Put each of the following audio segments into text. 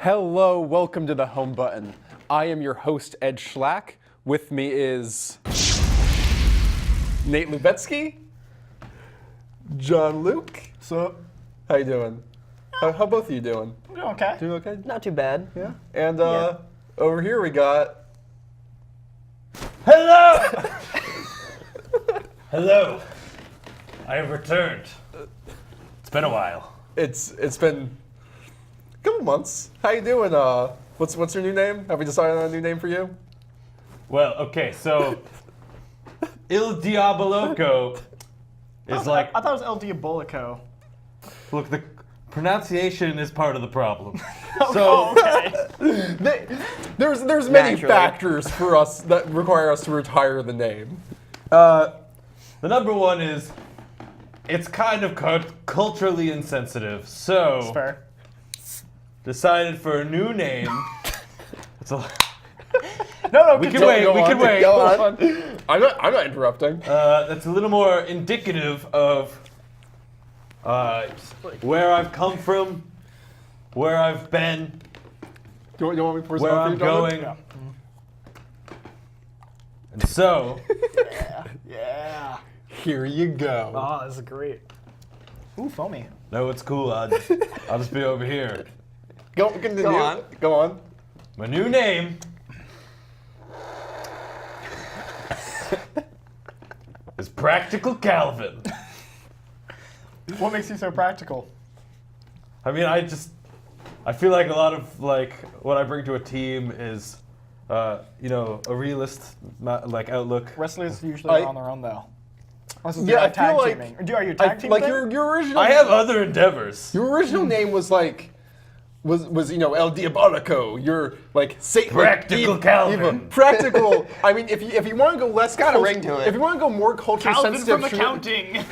Hello, welcome to the Home Button. I am your host, Ed Schlack. With me is Nate Lubetsky, John Luke. So, How you doing? How both of you doing? doing okay. Doing okay? Not too bad. Yeah. And over here we got. Hello! Hello. I have returned. It's been a while. It's been a couple months. How you doing? What's your new name? Have we decided on a new name for you? Well, okay, so Il Diaboloco is like, I thought it was El Diabolico. look, the pronunciation is part of the problem. Oh, okay. There's many Naturally. factors for us that require us to retire the name. The number one is it's kind of culturally insensitive, so That's fair. decided for a new name. It's a, No, we can continue. wait. We can wait. Go on. I'm not interrupting. That's a little more indicative of where I've come from, where I've been, You want me to pour some where out for I'm you, John Luke? going. Yeah. And so, Yeah. Here you go. Oh, this is great. Ooh, foamy. no, it's cool. I'll just be over here. Continue. Go on. Go on. My new name is Practical Calvin. What makes you so practical? I mean, I feel like a lot of what I bring to a team is, a realist outlook. Wrestlers usually I- are on their own, though. Unless it's Yeah, I like tag feel like- teaming. Are you a tag team? Like thing? your original. I have other endeavors. Your original name was El Diabolico. You're like Satan. Practical Calvin. Practical. I mean, if you want to go less, got a ring to it. If you want to go more culture Calvin sensitive, from accounting.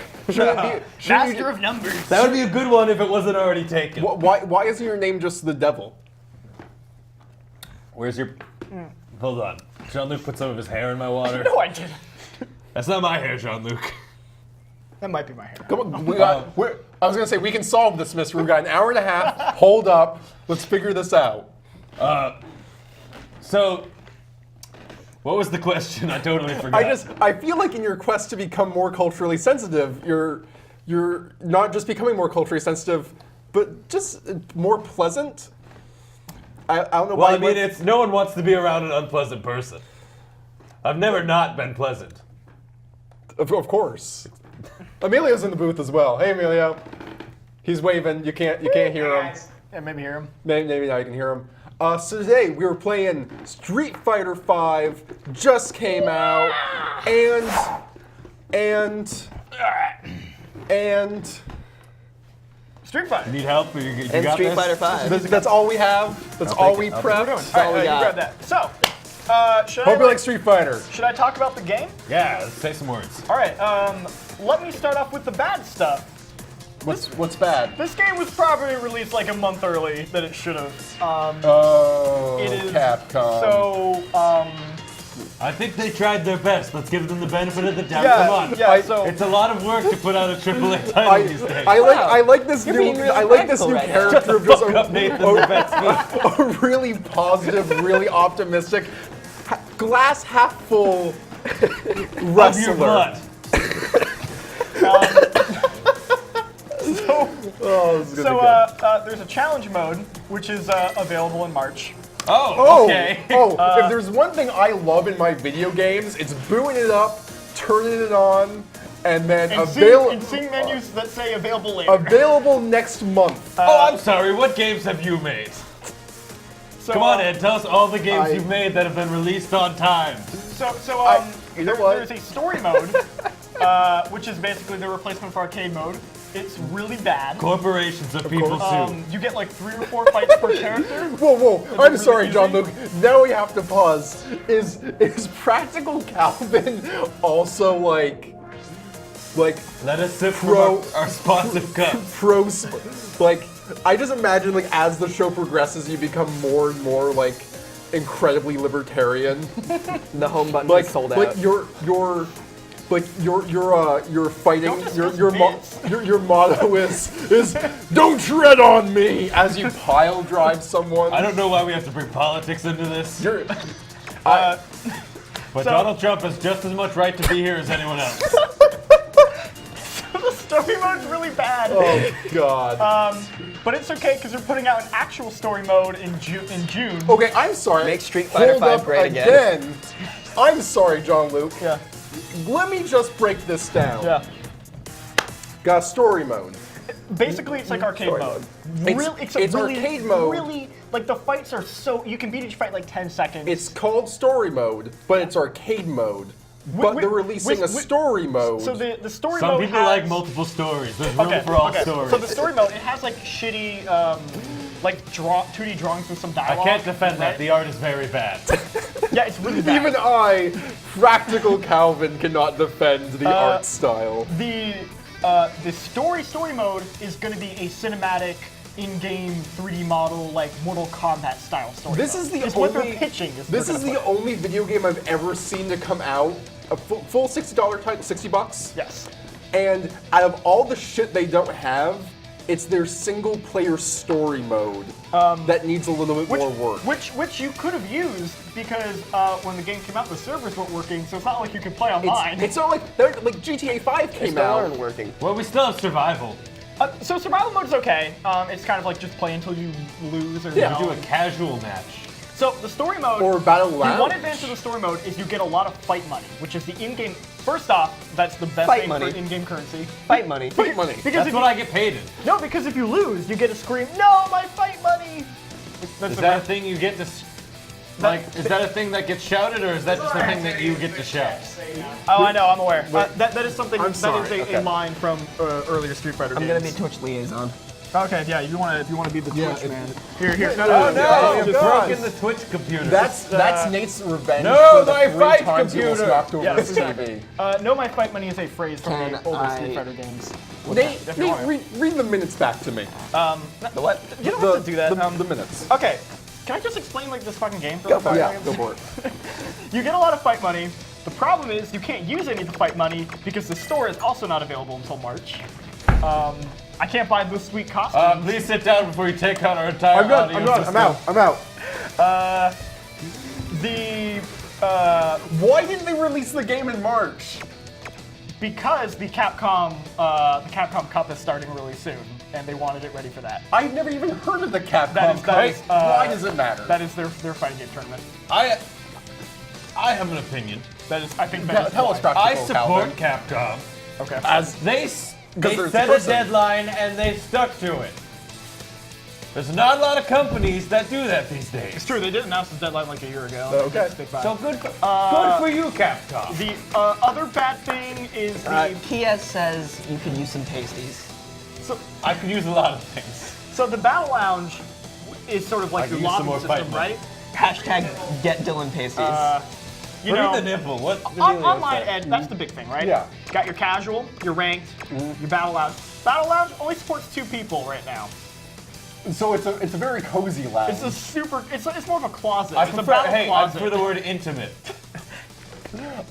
Master of numbers. That would be a good one if it wasn't already taken. Why isn't your name just the devil? Where's your? Hold on. Jean-Luc put some of his hair in my water. No, I didn't. That's not my hair, Jean-Luc. That might be my hair. Come on, I was gonna say we can solve this mystery. We've got an hour and a half. Hold up. Let's figure this out. So, what was the question? I totally forgot. I feel like in your quest to become more culturally sensitive, you're not just becoming more culturally sensitive, but just more pleasant. I don't know Well, why. I mean, it's no one wants to be around an unpleasant person. I've never not been pleasant. Of course. Emilio's in the booth as well. Hey, Emilio. He's waving. You can't hear him. Yeah, maybe hear him. Maybe now you can hear him. So today we were playing Street Fighter V. Just came out, and Street Fighter. Need help? You And got Street this? Fighter 5. that's all we have. That's all we I'll take prepped. it. That's All all right, we you got. grab that. So, should Hope you I like Street Fighter. should I talk about the game? Yeah, let's say some words. All right. Let me start off with the bad stuff. What's bad? This game was probably released like a month early than it should have. Oh, It is Capcom. So, I think they tried their best. Let's give them the benefit of the doubt. yeah, Come on. yeah. So It's a lot of work to put out a AAA title these days. I like this You're new being really I like this practical new right now. character of just Fuck up Nathan Lubetsky. a really positive, really optimistic, glass half full Of your wrestler. blood. Oh, this is gonna so be good. there's a challenge mode which is available in March. Oh, okay. If there's one thing I love in my video games, it's booting it up, turning it on, and then And seeing menus that say available later. available next month. Oh, I'm sorry. What games have you made? So, Come on, Ed. Tell us all the games I- you've made that have been released on time. You know what? There's a story mode, which is basically the replacement for arcade mode. It's really bad. Corporations of people soon. You get like 3 or 4 fights per character. Whoa! I'm really sorry, John easy. Luke. Now we have to pause. Is Practical Calvin also like Let us sip Pro- from our sponsored cups. like I just imagine like as the show progresses, you become more and more like incredibly libertarian. The home button Like is sold like out. your But you're fighting. Don't discuss Your motto is "Don't tread on me" as you pile drive someone. I don't know why we have to bring politics into this. You're, But So- Donald Trump has just as much right to be here as anyone else. The story mode's really bad. oh God. But it's okay because they're putting out an actual story mode in June. Okay, I'm sorry. Make Street Fighter Hold 5 up great again. I'm sorry, John Luke. Yeah. Let me just break this down. Yeah. Got story mode. Basically, it's like arcade Story mode. It's- it's really, arcade mode. Really, like the fights are so you can beat each fight in like 10 seconds. It's called story mode, but it's arcade mode. But they're releasing a story mode. So the story Some mode people has, like multiple stories. There's room for all stories. So the story mode, it has like shitty, like 2D drawings with some I dialogue. can't defend that. right? The art is very bad. Yeah, it's really bad. Even I, practical Calvin, cannot defend the art style. The story mode is going to be a cinematic in-game 3D model, like Mortal Kombat style story. This mode. is the It's only. what they're pitching. This is the only video game I've ever seen to come out a full $60 title, $60. Yes. And out of all the shit they don't have, it's their single-player story mode that needs a little bit more work. Which you could have used because when the game came out, the servers weren't working, so it's not like you could play online. It's not like GTA 5 came Still out. aren't working. Well, we still have survival. So survival mode's okay. It's kind of like just play until you lose or Yeah. Do a casual match. So the story mode, Or Battle the Lounge. one advantage of the story mode is you get a lot of fight money, which is the in-game. First off, that's the best Fight thing money. for in-game currency. Fight money. Fight money. Because That's if what you, I get paid in. no, because if you lose, you get to scream, "No, my fight money!" That's Is the that a best- thing you get to, is that a thing that gets shouted, or is that just a thing that you get to shout? Oh, I know, I'm aware. That is something. I'm That sorry, is a okay. line from earlier Street Fighter I'm games. gonna be Twitch liaison. Okay, yeah. If you want to be the Yeah, Twitch it- man. Here. Oh, Oh no, no! You've God. broken the Twitch computer. That's Nate's revenge No, for the my 3 fight times he almost computer. knocked over Yes. his TV. No, my fight money is a phrase from Can the older I- Street Fighter games. Nate, If you want it. read the minutes back to me. The what? You don't have to do that. The minutes. Okay. Can I just explain like this fucking game? Go for it. Yeah, go for it. You get a lot of fight money. The problem is you can't use any of the fight money because the store is also not available until March. I can't buy those sweet costumes. Please sit down before you take out our entire I'm done. audio I'm done. system. I'm out. The Why didn't they release the game in March? because the Capcom Cup is starting really soon, and they wanted it ready for that. I've never even heard of the Capcom That is- that Cup. is, Why does it matter? That is their fighting game tournament. I have an opinion. That is, I think that is Tell us, why. I Practical support Calvin. Capcom. Okay. As They there's set a a person. deadline and they stuck to it. There's not a lot of companies that do that these It's days. true. They did announce the deadline like a year ago. Okay. Stick by it. So good for you, Capcom. The other bad thing is the Kia says you could use some pasties. I could use a lot of things. so the Battle Lounge is sort of like I your could use some lobby more system, fight money. right? Hashtag get Dylan pasties. You Read know, the nipple. What? the on, deal is online that? Ed, that's the big thing, right? Yeah. Got your casual, your ranked, your Battle Lounge. Battle Lounge only supports 2 people right now. so it's a very cozy lounge. It's a super. It's more of a closet. I It's a prefer, battle hey, I closet. prefer the word intimate.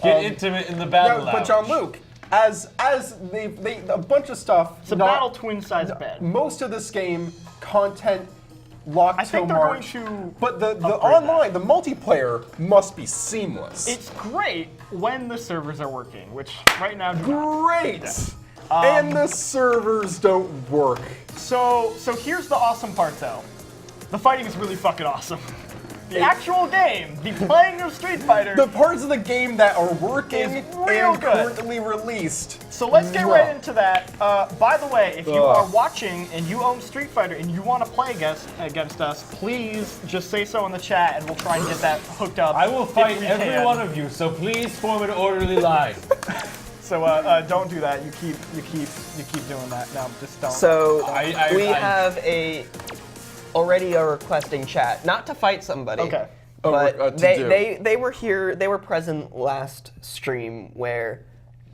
Get intimate in the battle Yeah, but lounge. John Luke, as they a bunch of stuff. It's a not- battle twin size bed. Most of this game content locked I think till they're March. going to But the upgrade online, the multiplayer must be seamless. It's great when the servers are working, which right now do not. great. And the servers don't work. So here's the awesome part though. The fighting is really fucking awesome. The actual game, the playing of Street Fighter. The parts of the game that are working It's real and good. currently released. So let's get Mwah. right into that. By the way, if you Ugh. are watching and you own Street Fighter and you want to play against us, please just say so in the chat and we'll try and get that hooked up. I will if fight we every can. one of you, so please form an orderly line. So don't do that. You keep doing that. No, just don't. So I- we I- have already a requesting chat, not to fight somebody. Okay. But to do. they were here. They were present last stream where,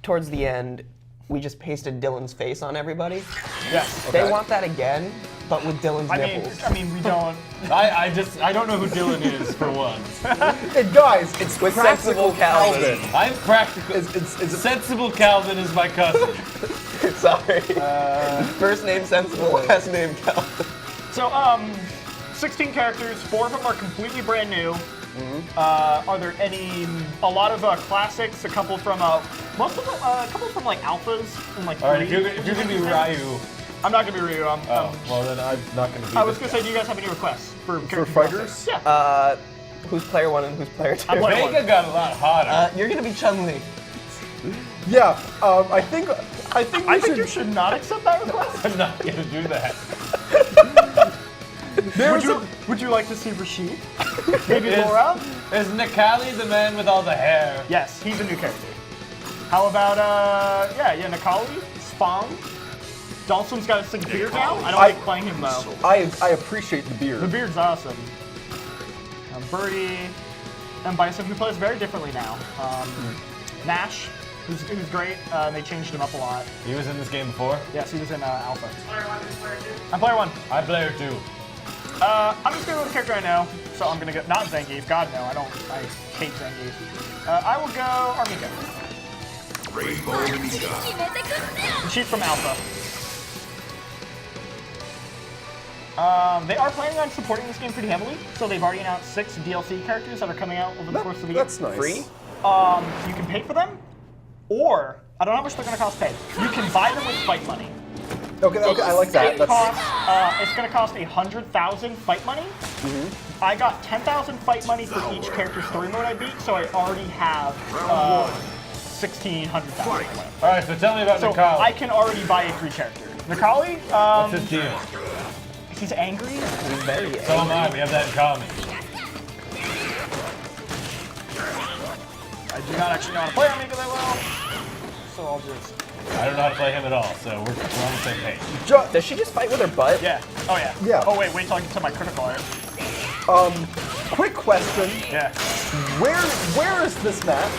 towards the end, we just pasted Dylan's face on everybody. Yes. They want that again. but with Dylan's nipples. I mean, we don't. I don't know who Dylan is for one. And guys, it's With practical sensible Calvin. I'm practical. It's Sensible Calvin is my cousin. Sorry. First name sensible, last name Calvin. So, 16 characters. 4 of them are completely brand new. Are there a lot of classics? A couple from most of them, a couple from like alphas and like. All right, if 3. you're gonna be Ryu, I'm not gonna be Ryu. well then I'm not gonna be. I was this gonna say, do you guys have any requests for character fighters? Yeah. Who's player 1 and who's player 2? I'm player Vega got a lot hotter. You're gonna be Chun-Li. Yeah, I think I think you should not accept that request. I'm not gonna do that. Would you like to see Rashid? Maybe Laura? Is Nikali the man with all the hair? Yes, he's a new character. How about Nikali, Spawn. Dalsum's got a sick beard now. I don't like playing him though. I appreciate the beard. The beard's awesome. Birdie and Bison, who plays very differently now. Nash, who's great. They changed him up a lot. He was in this game before. Yes, he was in Alpha. I'm player 1. I'm player 2. I'm just gonna go with a character I know, so I'm gonna go not Zangief. God no, I hate Zangief. I will go Armika. And she's from Alpha. They are planning on supporting this game pretty heavily, so they've already announced 6 DLC characters that are coming out over the course of the year. That's nice. Free? You can pay for them, or I don't know how much they're gonna cost pay. You can buy them with fight money. Okay, I like that. It's going to cost 100,000 fight money. I got 10,000 fight money for each character story mode I beat, so I already have 1,600,000. All right, so tell me about So Nikali. I can already buy a free character. Nikali, What's his deal? he's angry. He's very So am I. We have that in common. I do not actually know how to play Armika that well, so I'll just. I don't know how to play him at all, so we're on the same page. Does she just fight with her butt? Yeah. Oh yeah. Yeah. Oh wait till I get to my critical art. Quick question. Yeah. Where is this map?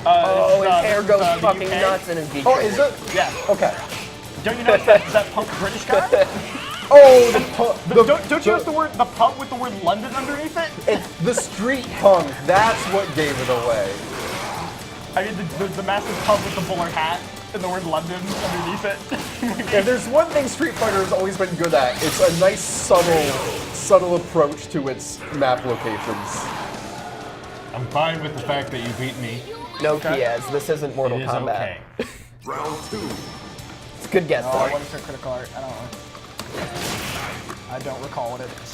Oh, his hair goes the fucking UK. nuts in his beak. Oh, is it? Yeah. Okay. Don't you know that punk British guy? Oh, Don't you have the pub with the word London underneath it? It's the street punk. That's what gave it away. I mean, the massive pub with the bowler hat and the word London underneath it. If there's one thing Street Fighter has always been good at, it's a nice, subtle approach to its map locations. I'm fine with the fact that you beat me. No, Kiaz, this isn't Mortal It is Kombat. okay. Round 2. It's a good guess, Oh, though. what is her critical art? I don't know. I don't recall what it is.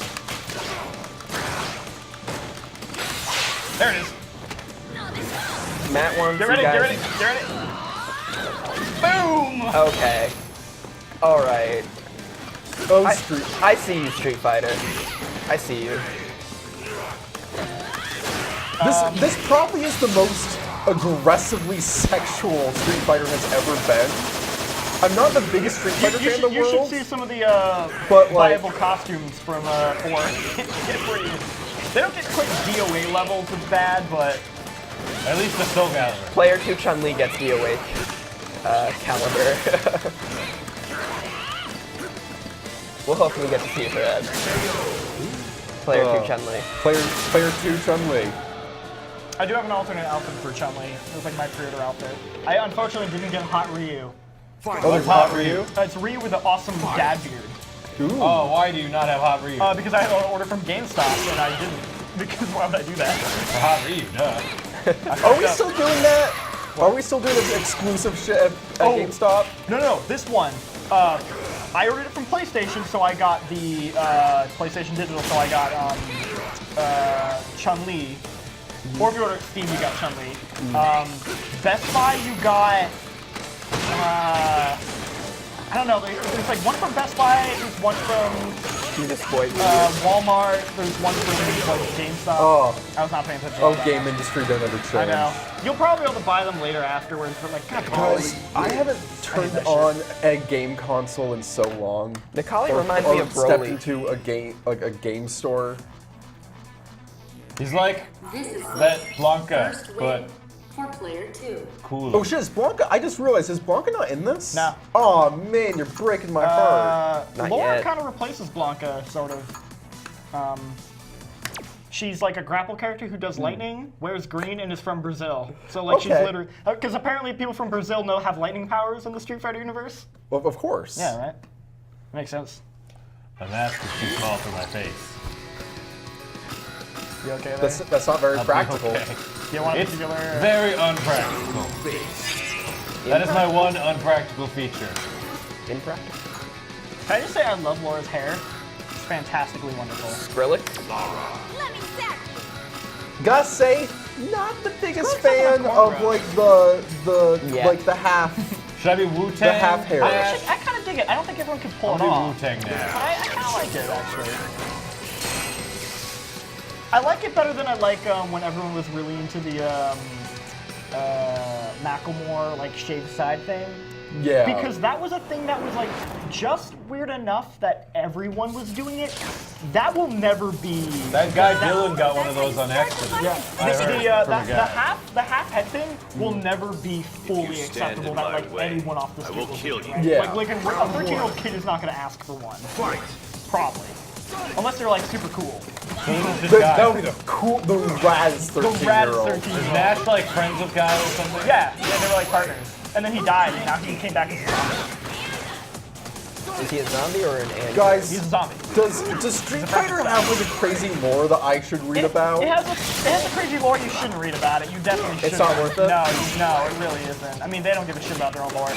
There it is. Matt wants Get you ready, guys. get ready, get ready. Boom! Okay. Alright. Oh, I see you, Street Fighter. I see you. This probably is the most aggressively sexual Street Fighter has ever been. I'm not the biggest Street Fighter fan in the You should world. see some of the But, like- viable costumes from 4. They don't get quite DOA levels of bad, but At least the Soul Calibur. Player 2 Chun-Li gets the Awake caliber. We'll hopefully get to see her at Player 2 Chun-Li. Player 2 Chun-Li. I do have an alternate outfit for Chun-Li. It was like my pre-order outfit. I unfortunately didn't get Hot Ryu. Oh, there's Hot Ryu? It's Ryu with the awesome dad beard. Ooh. Oh, why do you not have Hot Ryu? Because I had to order from GameStop and I didn't. Because why would I do that? For Hot Ryu, duh. Are we still doing that? Are we still doing this exclusive shit at GameStop? No. This one. I ordered it from PlayStation, so I got the PlayStation Digital, so I got Chun-Li. Or if you order Steam, you got Chun-Li. Best Buy, you got. I don't know. There's like one from Best Buy. There's one from You just spoiled me. Walmart. There's one from like GameStop. Oh. I was not paying attention. Oh, to that game much. industry don't ever change. I know. You'll probably be able to buy them later afterwards, but like, God, Guys, I haven't turned on a game console in so long. Nikali Or, reminds or me of stepped Broly. into a game store. He's like This is that Blanca, first but win for Player 2. Cool. Oh shit, is Blanca? I just realized, is Blanca not in this? No. Oh man, you're breaking my heart. Not Laura yet. kind of replaces Blanca, sort of. She's like a grapple character who does lightning, wears green, and is from Brazil. So like she's Okay. literally because apparently people from Brazil have lightning powers in the Street Fighter universe. Well, of course. Yeah, right. Makes sense. The mask is too small for my face. You okay there? That's not very I'll be practical. okay. Do you want a It's particular? very unpractical. That is my one unpractical feature. Impractical. Can I just say I love Laura's hair? It's fantastically wonderful. Skrillex. Let me zap you. Gotta say, not the biggest Skrillex has fan a of cornrow. like the Yeah. like the half. Should I be Wu-Tang? The half hair. I kind of dig it. I don't think everyone can pull I'll it be off. Wu-Tang But now. I kind of like it actually. I like it better than I like when everyone was really into the Macklemore like shaved side thing. Yeah. Because that was a thing that was like just weird enough that everyone was doing it. That will never be. That guy Dylan got one of those on accident. Yeah, I heard from a guy. the half head thing will never be fully acceptable. That like anyone off the street will kill you. Right? Yeah. Like a 13-year-old kid is not going to ask for one. Probably, unless they're like super cool. This That guy. would be the Raz The rad 13-year-old. 13-year-old. Is Nash like friends with Kyle or something? Yeah, they were like partners. And then he died, and now he came back as a zombie. Is he a zombie or an android? Guys, He's a zombie. does Street Fighter have like a crazy lore that I should read about? It has a crazy lore. You shouldn't read about it. You definitely shouldn't. It's not worth it? No, it really isn't. I mean, they don't give a shit about their own lore.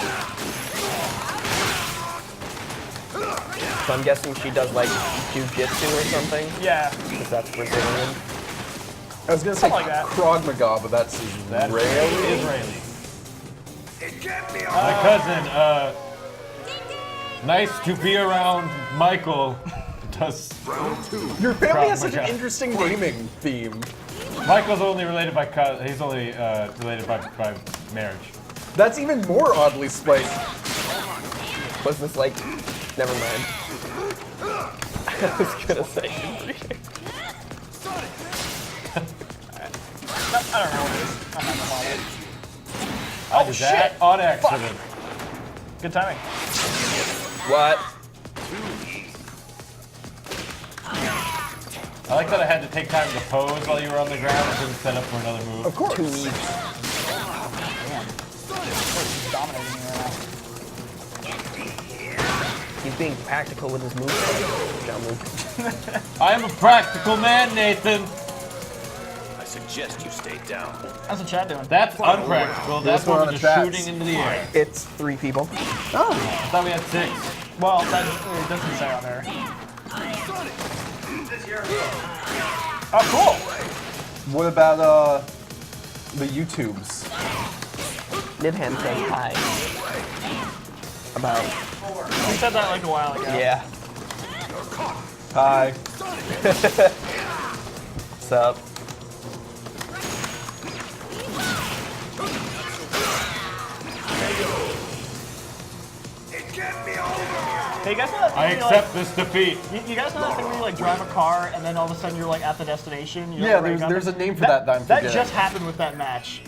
So I'm guessing she does like jujitsu or something. Yeah. Because that's Brazilian. I was gonna say Something like that. Krav Maga, but that's That's Israeli. Israeli. My cousin, nice to be around Michael. Does Your family Krav has such an Maga. interesting naming theme. Michael's only related by he's only related by marriage. That's even more oddly spiced. Was this like? Never mind. I was gonna say. I don't know what it is. I'm not gonna lie. I Oh did shit! that on accident. Good timing. What? I like that I had to take time to pose while you were on the ground and couldn't set up for another move. Of course. 2 weeks. He's dominating me right now. He's being practical with his moves. John Luke. I am a practical man, Nathan. I suggest you stay down. How's the chat doing? That's unpractical. That's one where on we're the just chats. shooting into the air. It's 3 people. I thought we had 6. Well, that it doesn't say on there. Oh, cool. What about the YouTubes? Nibhan says hi. About. We said that like a while ago. Yeah. Hi. What's up? Hey, you guys know that thing I where you, accept this defeat. you guys know that thing where you like drive a car and then all of a sudden you're like at the destination? You know, Yeah, where you got there's the- a name for that I'm That forgetting. just happened with that match.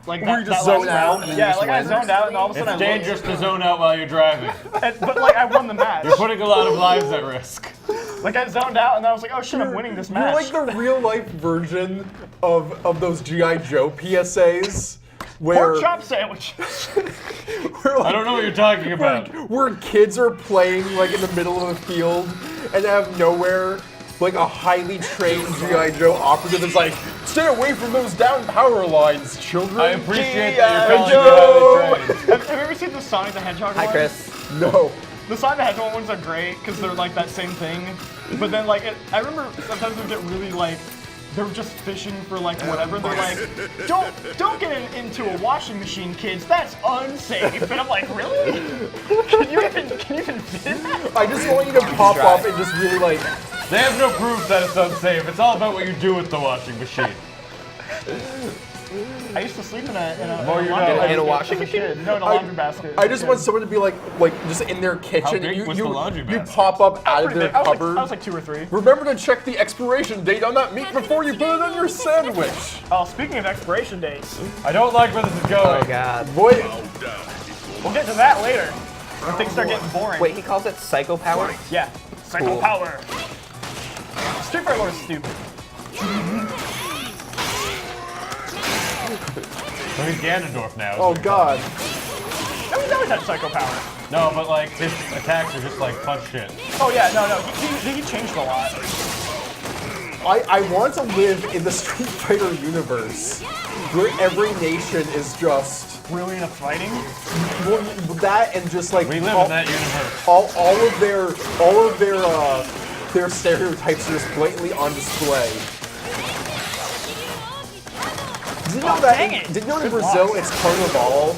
Like Where that, you just that zone last out round. and then Yeah, you just like I win? zoned out and all of a It's sudden I looked, dangerous to zone out while you're driving. but like I won the match. You're putting a lot of lives at risk. Like I zoned out and then I was like, oh shit, I'm winning this You're match. like the real life version of those G.I. Joe PSAs where, Pork chop sandwich. where like, I don't know what you're talking about. where kids are playing like in the middle of a field and out of nowhere like a highly trained G.I. Joe operative is like, stay away from those down power lines, children. I appreciate that you're G.I. calling me highly trained. Have you ever seen the Sonic the Hedgehog Hi, one? Chris. No. The Sonic the Hedgehog ones are great because they're like that same thing. But then like I remember sometimes they get really like they're just fishing for like whatever. They're like, don't get into a washing machine, kids. That's unsafe. And I'm like, really? Can you even fit in that? I just want you to pop try. up and just really like, They have no proof that it's unsafe. It's all about what you do with the washing machine. I used to sleep in a more you know. laundry basket In a washing as a kid. machine? No, in a laundry basket. I just want someone to be like just in their kitchen. big and was the laundry you basket? pop up out of Pretty their big. I cupboard. was like 2 or 3. Remember to check the expiration date on that meat before you put it on your sandwich. Oh, speaking of expiration dates, I don't like where this is Oh going. god. Boy, we'll get to that later. When things start getting boring. Wait, he calls it psycho power? Yeah. Psycho Cool. power. Street Fighter lore is stupid. So he's Ganondorf now. oh god. No, he's always had psycho power. No, but like his attacks are just like punch shit. Oh yeah, no. He changed a lot. I want to live in the Street Fighter universe where every nation is just Really into fighting? well, that and just like We live all, in that universe. all of their stereotypes are just blatantly on display. Did you know dang it. Did you know in Good Brazil block. it's Carnival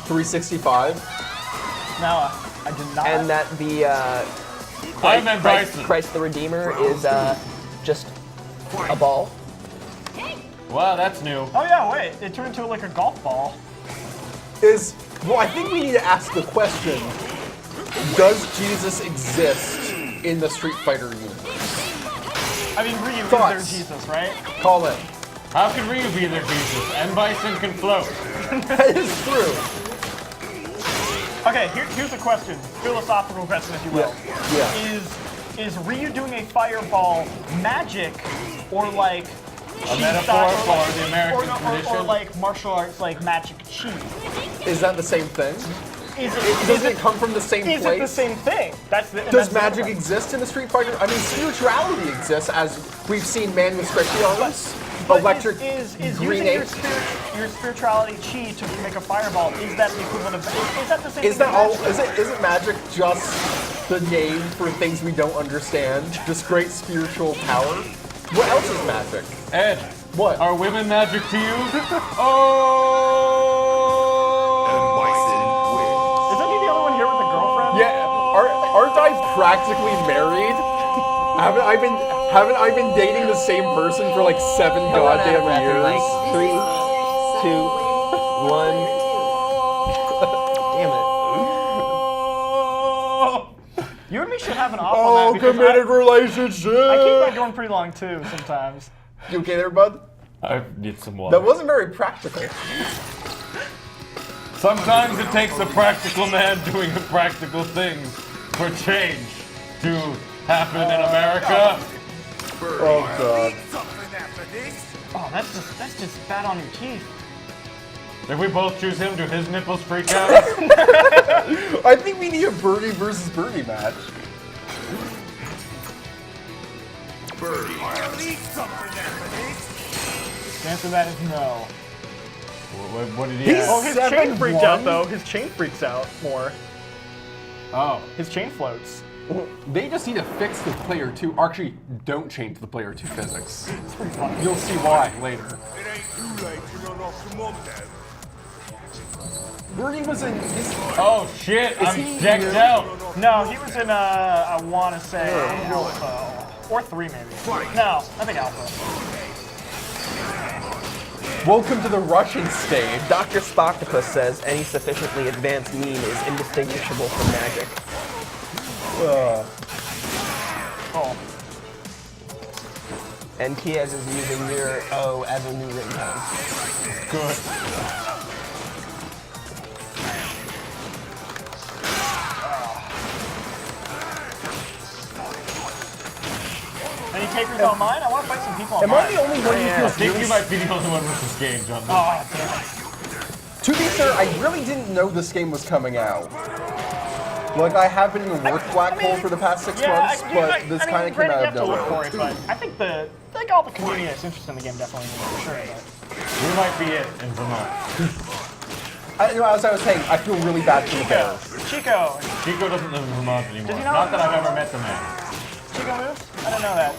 365? No, I did not. And that the Iron Man Christ, Bryson. Christ the Redeemer is just a ball. Wow, that's new. Oh yeah, wait. It turned into like a golf ball. I think we need to ask the question: does Jesus exist in the Street Fighter universe? I mean, Ryu is Thoughts? their Jesus, right? Call in. How can Ryu be their Jesus? And Bison can float. That is true. Okay, here's a question. Philosophical question, if you will. Yeah. Is Ryu doing a fireball magic or like A metaphor for the American or tradition. like martial arts like magic chi? Is that the same thing? Does it come from the same Is place? it the same thing? That's the. Does that's the magic difference. exist in the Street Fighter? I mean, spirituality exists, as we've seen Man with Stretchy Arms, But Electric is Green using Ape. your spirituality chi to make a fireball? Is that the equivalent of? Is that the same? Is thing that as all? magic? Isn't magic just the name for things we don't understand? Just great spiritual power? What else is magic? Ed, What? are women magic to you? Oh! Isn't he the only one here with a girlfriend? Yeah, aren't I practically married? Haven't I been dating the same person for like 7 goddamn years? Like 3, 2, 1. Damn it. You and me should have an off Oh, on that because committed relationship. I keep that going pretty long too sometimes. You okay there, bud? I need some water. That wasn't very practical. Sometimes it takes a practical man doing practical things for change to happen in America. Oh god. Oh, that's just bad on your teeth. If we both choose him, do his nipples freak out? I think we need a Birdie versus Birdie match. The answer to that is no. What did he He's- ask? Oh, his chain 7-1? freaks out though. His chain freaks out more. Oh. His chain floats. They just need to fix the player 2. Actually, don't change the player 2 physics. It's pretty funny. You'll see why later. Birdie was in. Oh shit, I'm he decked here? out. No, he was in I want to say Alpha or 3 maybe. No, I think Alpha. Welcome to the Russian stage. Dr. Spoctopus says any sufficiently advanced meme is indistinguishable from magic. Oh, And Kiez is using Mirror O as a new ringtone. Good. any takers on mine? I want to fight some people on Am mine. I the only one who I feels think really you might be the only one with this game, John. Oh, damn it. To be fair, I really didn't know this game was coming out. Like, I have been in a work black hole for the past 6 months, but this kind of came out of You have to look nowhere. for it, but I think all the community that's interested in the game definitely is for sure. But We might be it in Vermont. As I was saying, I feel really bad for the Bears. Chico Chico doesn't live in Vermont anymore. Does he not? Not that I've ever met the man. moves? I don't know that.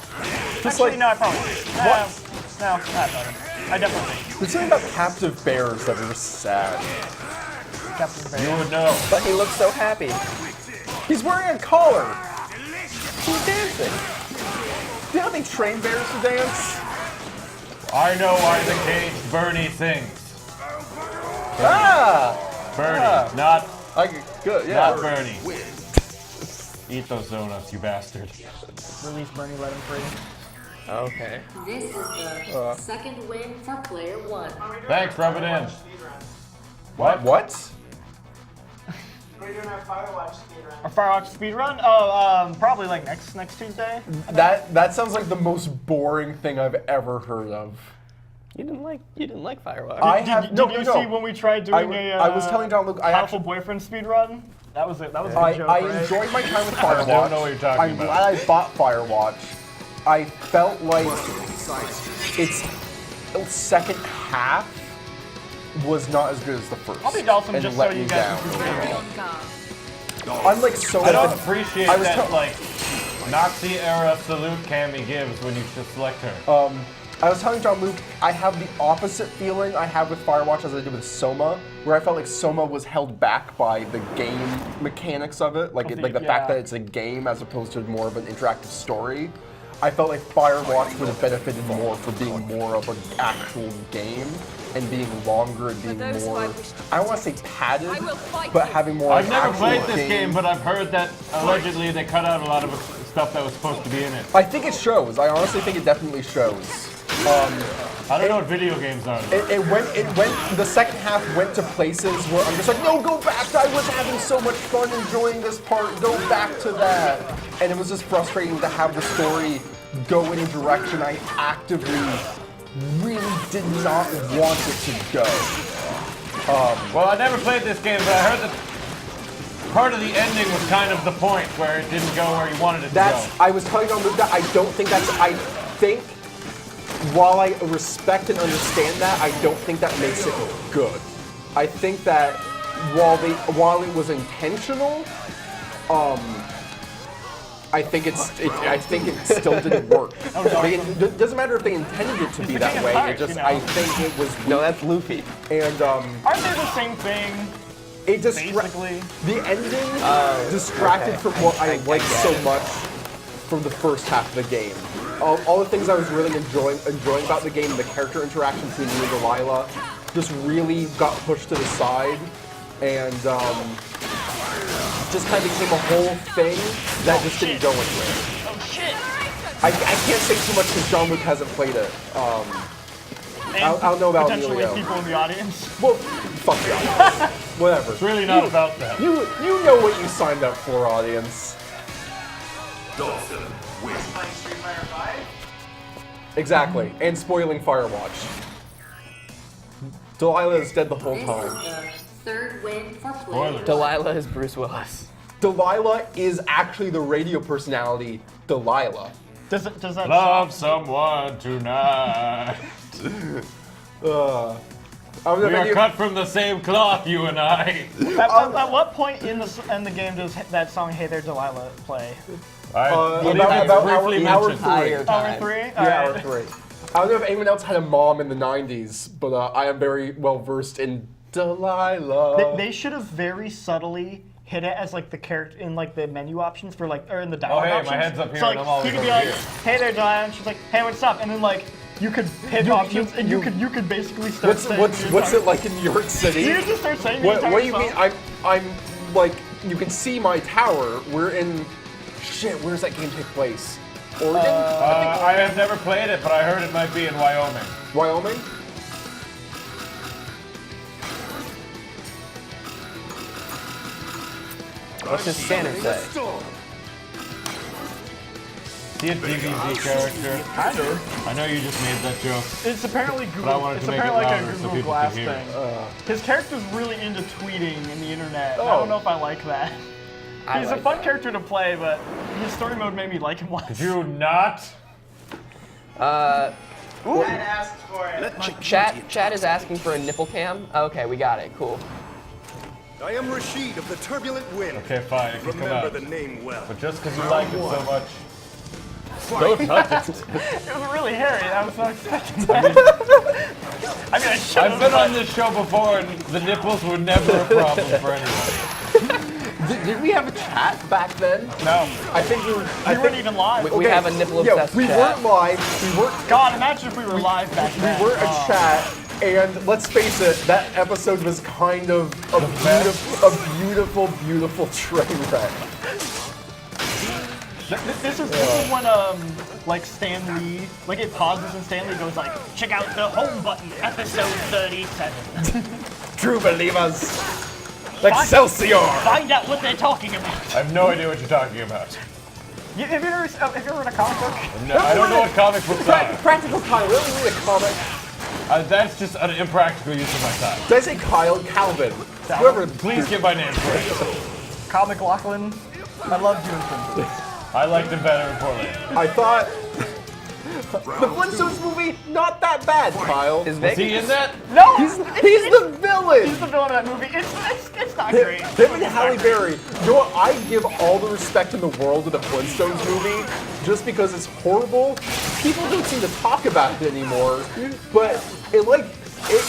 Just Actually, like, no, I probably. What? No, I don't. I definitely think there's something about captive bears that are just sad. Captain Bear. You would know. But he looks so happy. He's wearing a collar. He's dancing. You know how they train bears to dance? I know why the caged Bernie sings. Bernie, not Good, yeah. not Bernie. Eat those donuts, you bastard. Release Bernie, let him free. Okay. This is the second win for player one. Thanks, rub it in. What? A Firewatch speedrun? Oh, probably like next Tuesday. That sounds like the most boring thing I've ever heard of. You didn't like Firewatch. I have Did you see when we tried doing I was telling John Luke, I Powerful actually Boyfriend speedrun? That was it. That was a I joke, I right? enjoyed my time with I Firewatch. don't know what you're talking I'm about. glad I bought Firewatch. I felt like its second half was not as good as the first. I'll be Dawson and just let so me you guys down. can see. I'm like so. I don't appreciate I was that, tell- like, Nazi era salute Cammy gives when you just select her. I was telling John Luke, I have the opposite feeling I have with Firewatch as I did with Soma, where I felt like Soma was held back by the game mechanics of it, like the fact that it's a game as opposed to more of an interactive story. I felt like Firewatch would have benefited more for being more of an actual game and being longer and being those who more, I wish to I don't want to say padded, I will fight but you. having more I've of an never actual played this game, but I've heard that allegedly they cut out a lot of stuff that was supposed to be in it. I think it shows. I honestly think it definitely shows. I don't know what video games are. It went, the second half went to places where I'm just like, no, go back. I was having so much fun enjoying this part. Go back to that. And it was just frustrating to have the story go in a direction I actively really did not want it to go. Well, I never played this game, but I heard that part of the ending was kind of the point where it didn't go where you wanted it to go. I was telling on Luke that I don't think I think, while I respect and understand that, I don't think that makes it good. I think that while it was intentional, I think it still didn't work. It doesn't matter if they intended it to be that way. It just, I think it was weak. No, that's Luffy. And Aren't they the same thing? it just Basically. the ending distracted from what I liked so much from the first half of the game. All the things I was really enjoying about the game, the character interaction between me and Delilah, just really got pushed to the side, and just kind of became a whole thing that just didn't go anywhere. Oh shit! I can't say too much because John Luke hasn't played it. And I don't know about potentially Emilio. people in the audience. Well, fuck you. Whatever. It's really not about that. You know what you signed up for, audience. Dawson wins. Exactly, and spoiling Firewatch. Delilah is dead the whole This time. is the third win for player Spoilers. Delilah is Bruce Willis. Delilah is actually the radio personality, Delilah. Does that Love someone tonight. I don't know We if are any- cut from the same cloth, you and I. At what point in the game does that song "Hey There, Delilah" play? I believe about it's briefly hour mentioned. three. Higher Hour time. 3. Yeah, hour 3. I don't know if anyone else had a mom in the 90s, but I am very well versed in Delilah. They should have very subtly hit it as like the character in like the menu options for like or in the dialogue hey, my options. head's up here So like and I'm always he could be over like, here. "Hey there, Delilah," and she's like, "Hey, what's up?" And then like you could hit options and you could basically start saying What's it like in New York City? You just start saying the What entire do you mean? song. I'm like, you can see my tower. We're in, shit, where does that game take place? Oregon? I have never played it, but I heard it might be in Wyoming. Wyoming? What's his scanner say? Is he a DBZ character? Kind of. I know you just made that joke. It's apparently I Google. wanted It's to make it apparently like louder a so Google people Glass could hear thing. His character's really into tweeting in the internet. and I Oh. don't know if I like that. He's a fun character to play, but his story mode made me like him less. Did you not? Chat is asking for a nipple cam. Okay, we got it. Cool. I am Rashid of the Turbulent Wind. Okay, fine. It can come Remember out. the name well. But just because you like it so much, don't touch it. It was really hairy. I was not expecting that. I mean, I should I've been on this show before, and the nipples were never a problem for anyone. Did we have a chat back then? No. I think we were. We weren't even live. We have a nipple Yeah, obsessed we chat. weren't live. We weren't. God, imagine if we were live back We then. were a chat, and let's face it, that episode was kind of a beautiful, beautiful train wreck. This is when like Stan Lee, like it pauses and Stan Lee goes like, check out the home button, episode 37. True believers. Excelsior! Find out what they're talking about. I have no idea what you're talking about. Have you ever read a comic book? No, I don't know what comic books are. Practical Kyle, we don't need a comic. That's just an impractical use of my time. Did I say Kyle? Calvin. Whoever. Please get my name first. Comic Lachlan. I love doing things. I liked him better in Portland. I thought. The Flintstones movie, not that bad, Kyle. Is Is he Vegas? in that? No! He's the villain! He's the villain of that movie. It's not great. Him and Halle Berry. You know what? I give all the respect in the world to the Flintstones movie just because it's horrible. People don't seem to talk about it anymore, but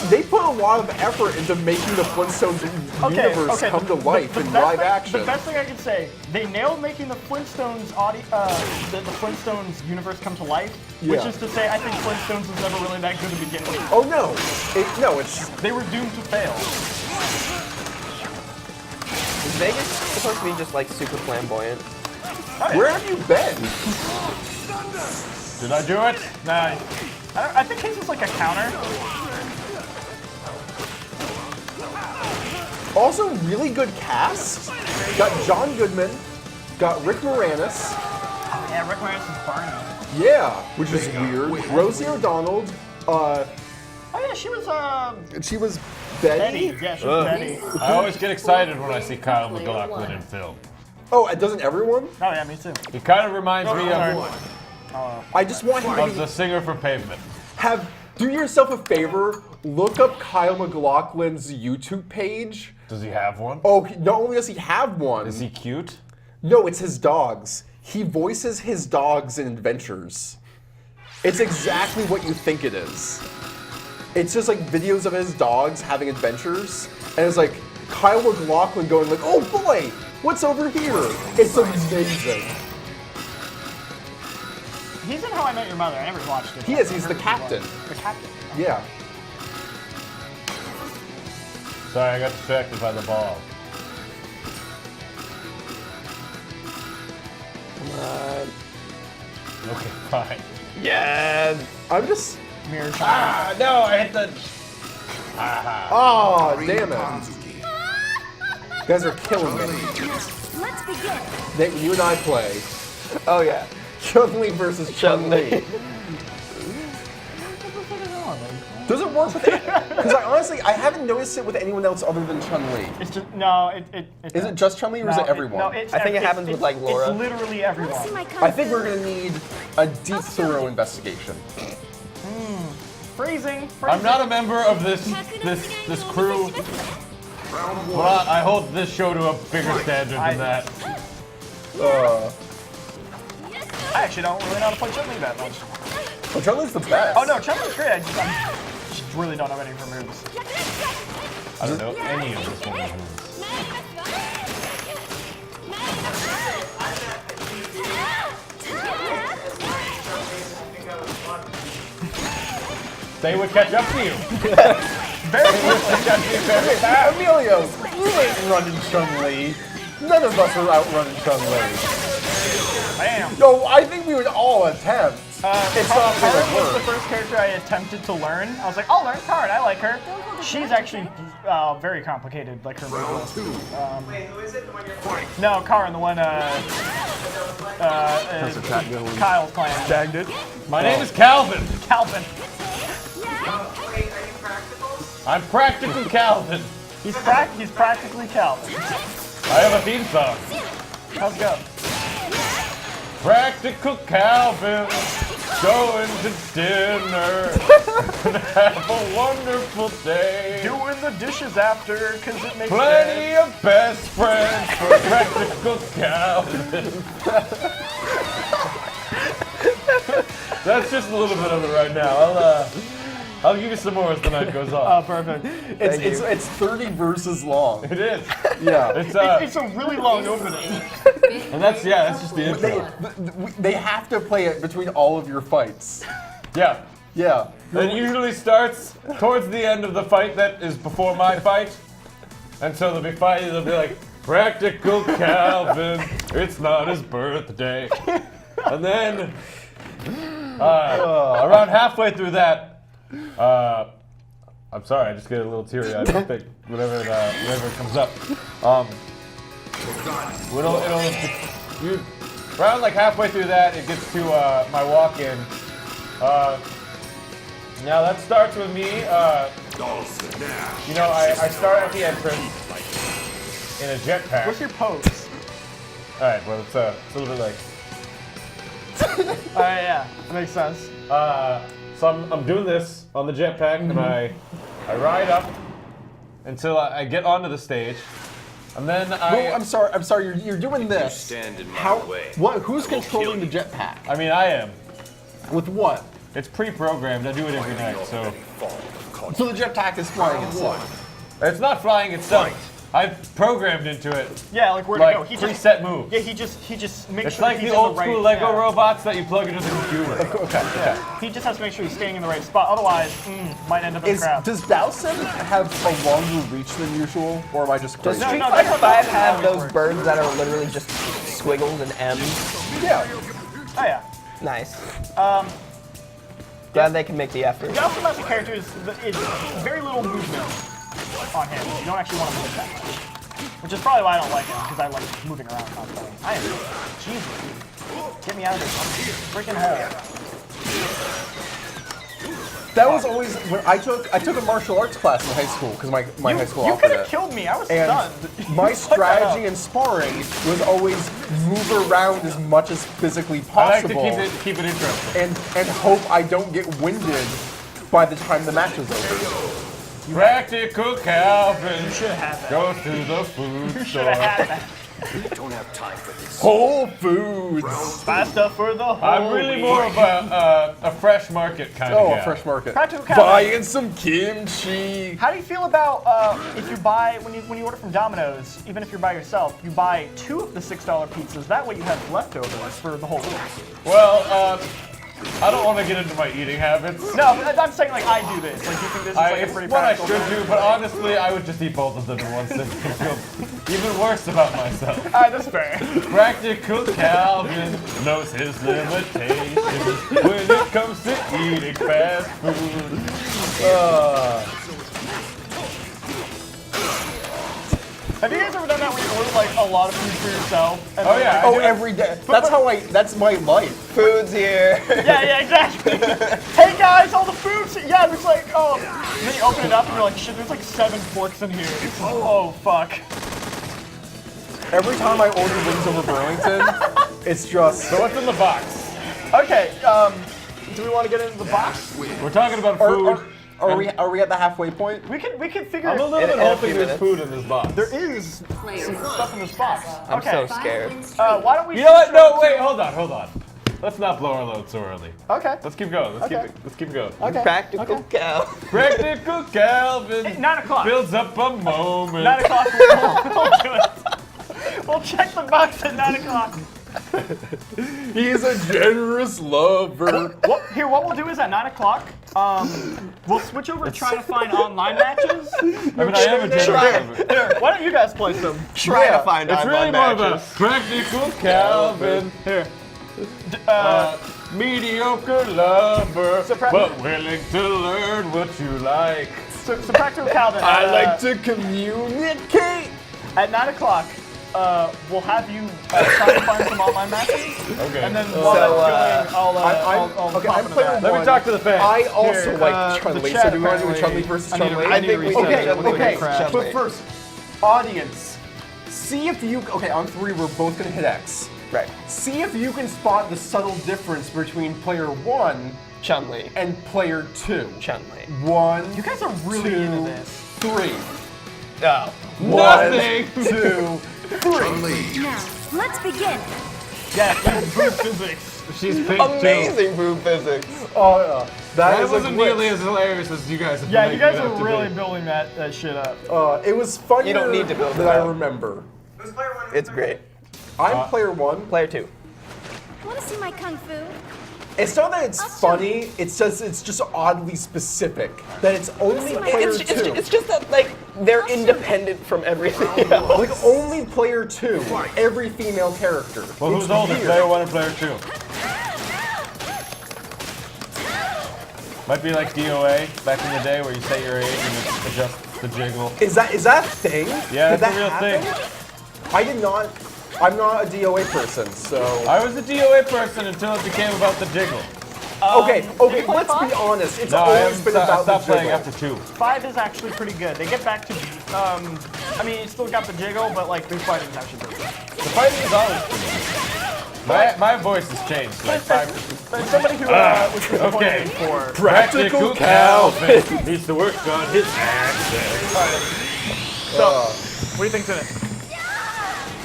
they put a lot of effort into making the Flintstones universe come to life in live action. The best thing I can say, they nailed making the Flintstones the Flintstones universe come to life. Which Yeah. is to say, I think Flintstones was never really that good to begin with. Oh no, it's They were doomed to fail. Is Vegas supposed to be just like super flamboyant? where have you been? Did I do it? Nah, I think his is like a counter. Also, really good cast. Got John Goodman, got Rick Moranis. Yeah, Rick Moranis is Barney. Yeah, which is weird. Rosie O'Donnell. Oh yeah, she was Betty. Betty. Yeah, she was Betty. I always get excited when I see Kyle MacLachlan in film. Oh, doesn't everyone? Oh yeah, me too. He kind of reminds me sorry. of I just want him the to singer from Pavement. do yourself a favor. Look up Kyle MacLachlan's YouTube page. Does he have one? Oh, not only does he have one. Is he cute? No, it's his dogs. He voices his dogs in Adventures. It's exactly what you think it is. It's just like videos of his dogs having adventures, and it's like Kyle MacLachlan going like, "Oh boy, what's over here?" It's amazing. He's in How I Met Your Mother. I never watched it. He is. He's the captain. The captain. Yeah. Sorry, I got distracted by the ball. Come on. Okay, fine. Yeah. I'm just. Mirror shot. Ah, no, I hit the... Oh, damn it. You guys are killing me. Let's begin. Nate, when you and I play, Oh yeah. Chun-Li versus Chun-Li. Does it work with it? Because I honestly haven't noticed it with anyone else other than Chun-Li. It's just no. Is it just Chun-Li or is it everyone? No, it's, I think it happens with, like, Laura. It's literally everyone. See my kung I think fu. we're gonna need a deep, thorough investigation. Freezing. I'm not a member of this crew, but I hold this show to a bigger standard than that. I actually don't really know how to play Chun-Li that much. Well, Chun-Li's the best. Oh no, Chun-Li's great. I just really don't know any of her moves. I don't know any of this woman's moves. They would catch up to you. Very quickly. Emilio, you ain't running Chun-Li. None of us are outrunning Chun-Li. Bam. No, I think we would all attempt. It's not Karn gonna was the work. first character I attempted to learn. I was like, I'll learn Karn. I like her. She's actually very complicated, like her move list. Wait, who is it? The one you're playing? No, Karn, the one Kyle's playing. Bagged it. My name is Calvin. Calvin. Wait, are you practical? I'm Practical Calvin. He's practically Calvin. I have a theme song. How's it go? Practical Calvin, going to dinner. Have a wonderful day. Doing the dishes after, cause it makes Plenty of best friends for Practical Calvin. That's just a little bit of it right now. I'll give you some more as the night goes Oh, on. perfect. It's 30 verses long. It is. Yeah. It's a really long opening. And that's just the intro. They have to play it between all of your fights. Yeah. Yeah. It usually starts towards the end of the fight that is before my fight. And so they'll be fighting, they'll be like, Practical Calvin, it's not his birthday. And then, around halfway through that, I'm sorry, I just get a little teary-eyed whenever it comes up. Around like halfway through that, it gets to my walk-in. Now that starts with me. You know, I start at the entrance in a jetpack. What's your pose? All right, well it's a little bit like. Alright, yeah, that makes sense. So I'm doing this on the jetpack, and I ride up until I get onto the stage, and then No, I'm sorry. You're doing this. Stand in my How? way. What? Who's I will controlling the kill you. jetpack? I mean I am. With what? It's pre-programmed. I do it every night, so So the jetpack is flying itself. it's not flying itself. I've programmed into it Yeah, like where like to go. He just, preset moves. yeah, he just makes It's sure like he's the in old right, school Lego yeah. robots that you plug into the computer. Okay. He just has to make sure he's staying in the right spot. Otherwise, might end up in crap. Does Bowsen have a longer reach than usual, or am I just Does crazy? Street no, Fighter that's 5 how have it those works. birds that are literally just squiggles and M's? Yeah. Oh yeah. Nice. Glad they can make the effort. The also master character is very little movement on him. You don't actually want to move that much. Which is probably why I don't like him, because I like moving around constantly. I am. Jesus. Get me out of this freaking hole. That was always when I took a martial arts class in high school because my high school You offered could have it. killed me. I was And stunned. my You fucked that strategy up. in sparring was always move around as much as physically I like to possible keep it interesting. and hope I don't get winded by the time the match is over. Practical Calvin should have had that. goes to the food Should store. have had that. Don't have time for this. Whole Foods. Faster for the whole I'm really week. more of a fresh market kind of Oh, guy. a fresh market. Practical Calvin. Buying some kimchi. How do you feel about if you buy when you order from Domino's, even if you're by yourself, you buy 2 of the $6 pizzas. That way you have leftovers for the whole week. Well, I don't want to get into my eating habits. No, but I'm saying like I do this. Like you think this is like a It's pretty what I practical should thing? do, but honestly, I would just eat both of them in one sitting and feel even worse about myself. All right, that's fair. Practical Calvin knows his limitations when it comes to eating fast food. Have you guys ever done that where you order like a lot of food for yourself? And Oh, then, yeah. like, Oh, every day. That's my life. Food's here. yeah, exactly. Hey guys, all the food's yeah. There's like and then you open it up and you're like shit. There's like 7 forks in here. Oh fuck. Every time I order wings over Burlington, it's just. So what's in the box? Okay. Do we want to get into the box? We're talking about food. Are we at the halfway point? We can figure. I'm a little bit in a hoping few there's minutes. food in this box. There is Player some one. stuff in this box. I'm Okay. so scared. Why don't we? You know what? No, wait, hold on. Let's not blow our load so early. Okay. Let's keep going. Let's Okay. keep it going. Okay. Practical cow. Practical Calvin 9 o'clock. builds up a moment. 9 o'clock. We'll do it. We'll check the box at 9 o'clock. He's a generous lover. What we'll do is at 9 o'clock, we'll switch over to trying to find online matches. I mean, I am a generous. Here, why don't you guys play some? Try to find It's really online more of a matches. practical Calvin. Here. Mediocre lover, So but willing to learn what you like. So Practical Calvin. I like to communicate. At 9 o'clock, we'll have you try to find some online matches. Okay. And then while that's going, I'll okay, pop I'm into player that. Let me talk to the fans. I also Here, like the Chun-Li. chat So do we want to do a apparently- Chun-Li versus I need to- Chun-Li? I need to reset Okay, it. We'll do okay. a crash. But first, audience, see if you. Okay, on 3, we're both gonna hit X. Right. See if you can spot the subtle difference between player 1 Chun-Li. and player 2. Chun-Li. 1. You guys are really 2, into this. 3. Oh. 1, Nothing. 2, 3. Chun-Li. Now, let's begin. Yeah, evil brute physics. She's pink Amazing boob physics. Oh yeah, That is a wasn't glitch. nearly as hilarious as you guys have Yeah, been you guys making it were out to really be. building that shit up. It was funnier You don't need to build than it I up. remember. Who's player one? It's great. I'm player 1. Player 2. Want to see my kung fu? It's not that it's funny. It's just oddly specific. That it's only player 2. It's just that like they're independent from everything else. Like only player 2. Every female character. Well, It's who's older, weird. player 1 or player 2? Might be like DOA back in the day where you say your age and it adjusts the jiggle. Is that a thing? Yeah, Did it's a that real happen? thing. I did not. I'm not a DOA person, so. I was a DOA person until it became about the jiggle. Okay, did you play let's be five? honest. It's No, I always haven't been I about the stopped playing jiggle. after 2. 5 is actually pretty good. They get back to, I mean, it's still got the jiggle, but like the fighting is actually pretty good. The fighting is always pretty good. My voice has changed like 5%. But somebody who was disappointed okay. in 4. Practical Calvin needs to work on his accent. So, what do you think's in it?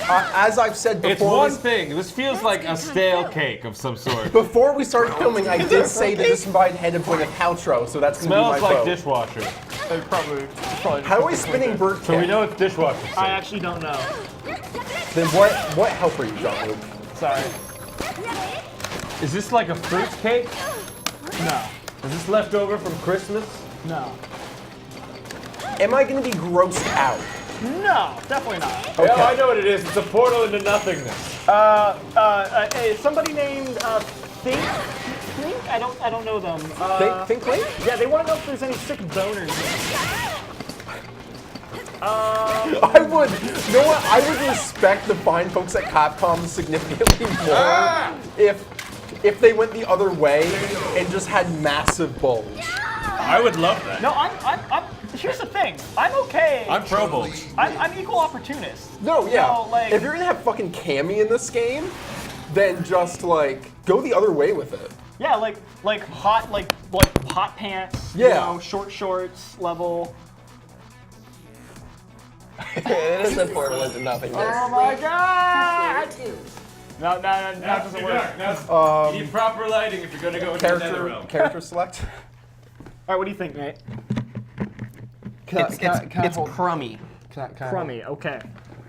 As I've said It's before, one thing. This feels like a stale cake of some sort. before we started filming, I did say that this combined had a Gwyneth Paltrow, so that's gonna be my Smells like vote. dishwasher. Probably. How are we spinning bird So we cake? know it's dishwasher. I actually don't know. Then what help are you, John Luke? Sorry. Is this like a fruit cake? No. Is this left over from Christmas? No. Am I gonna be grossed out? No, definitely not. Okay. Yeah, I know what it is. It's a portal into nothingness. Somebody named Think. I don't know them. Think late? Yeah, they want to know if there's any sick boners. I would. You know what? I would respect the fine folks at Capcom significantly more if they went the other way and just had massive bulge. I would love that. No, I'm. Here's the thing. I'm okay. I'm pro bulge. I'm equal opportunist. No, yeah. No, like- if you're gonna have fucking Cammy in this game, then just like go the other way with it. Yeah, like hot hot pants. Yeah. You know, short shorts level. It is a portal into nothingness. Oh my god! Player 2. No, it doesn't work. You need proper lighting if you're gonna go into the nether realm. Character select. All right, what do you think, Nate? It's crummy. Crummy. Okay.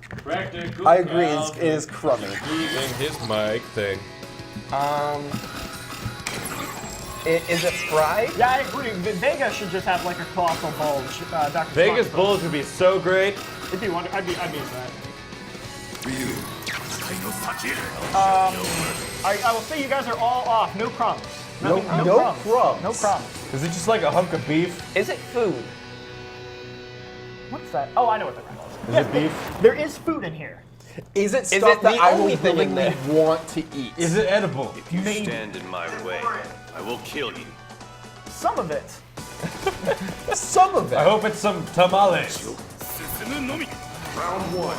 Practical I agree. It Calvin is crummy. using his mic thing. Is it fried? Yeah, I agree. Vega should just have like a colossal bulge. Dr. Vegas Spock. bulge would be so great. It'd be wonderful. I'd be into that. I will say you guys are all off. No crumbs. No crumbs. crumbs. No crumbs. Is it just like a hunk of beef? Is it food? What's that? Oh, I know what the crumb is. Is it beef? There is food in here. Is it it stuff that the I will only thing in willingly there? want to eat? Is it edible? If you stand in my way, I will kill you. Some of it. Some of I it. hope it's some tamales. Round 1.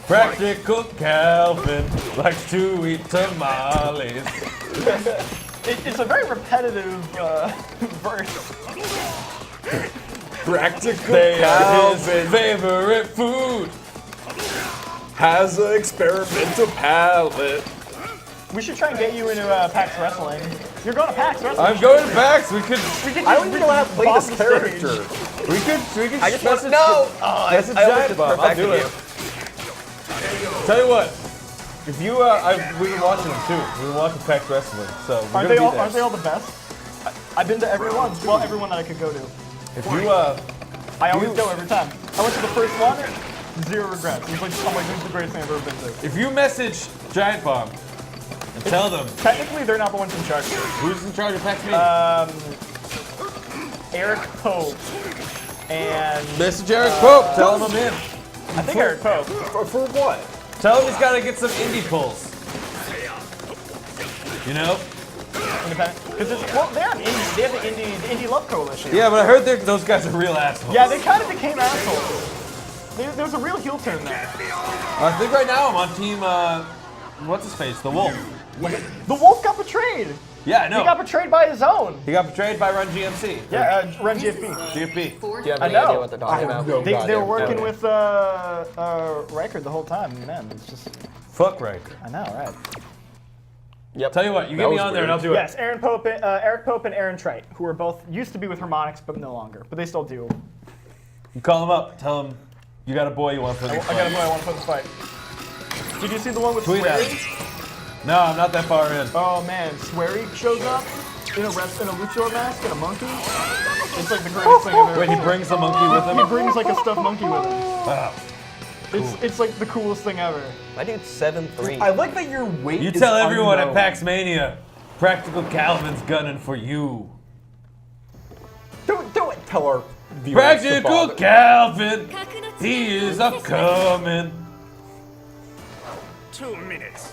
Practical Calvin likes to eat tamales. It's a very repetitive verse. Practical They are his Calvin favorite food. has an experimental palate. We should try and get you into PAX Wrestling. You're going to PAX Wrestling. I'm going back. We could. I don't even know how to play bomb this the character. We could. I just want to message know. the- Oh, message I almost Giant Bomb. I'll perfected do it. Tell you what. If you, we've been watching them too. We've been watching PAX Wrestling, so we're Aren't gonna be there. aren't they all the best? I've been to every one. Well, everyone that I could go to. If you, I always go every time. I went to the first one, 0 regrets. It's like, I'm like, this is the greatest thing I've ever been to. if you message Giant Bomb and tell them Technically, they're not the ones in charge. who's in charge of PAX Media, Eric Pope and Mr. Jared Pope, tell him I'm in. I think Eric Pope. For what? Tell him he's got to get some indie pulls. You know? Independent. Because well, they have indie. They have the Indie Love Coalition. Yeah, but I heard those guys are real assholes. Yeah, they kind of became assholes. There was a real heel turn there. I think right now I'm on team, what's his face? The Wolf. The Wolf got betrayed. Yeah, I know. He got betrayed by his own. He got betrayed by Run GMC. Yeah, Run GFB. GFB. Fourth Do you have I any know. idea what they're talking about? no They were goddamn working clue. with Riker the whole time. Man, it's just Fuck Riker. I know, right? Yep. Tell you what, you That get me was on there and I'll weird. do it. Yes, Eric Pope and Aaron Trite, who are both used to be with Harmonix, but no longer. But they still do. You call him up, tell him you got a boy you want for I this got a boy fight. I want to put in the fight. Did you see the one with Tweet at Swery? him. No, I'm not that far in. Oh man, Swery shows up in a luchador mask and a monkey. It's like the greatest thing I've ever Wait, he seen. brings the monkey with him? He brings like a stuffed monkey with him. Wow. It's like the coolest thing ever. My dude's 7'3". I like that your weight You is tell everyone at unknown. PAX Mania, Practical Calvin's gunning for you. Don't tell our viewers to Practical bother. Calvin, he is a coming 2 minutes.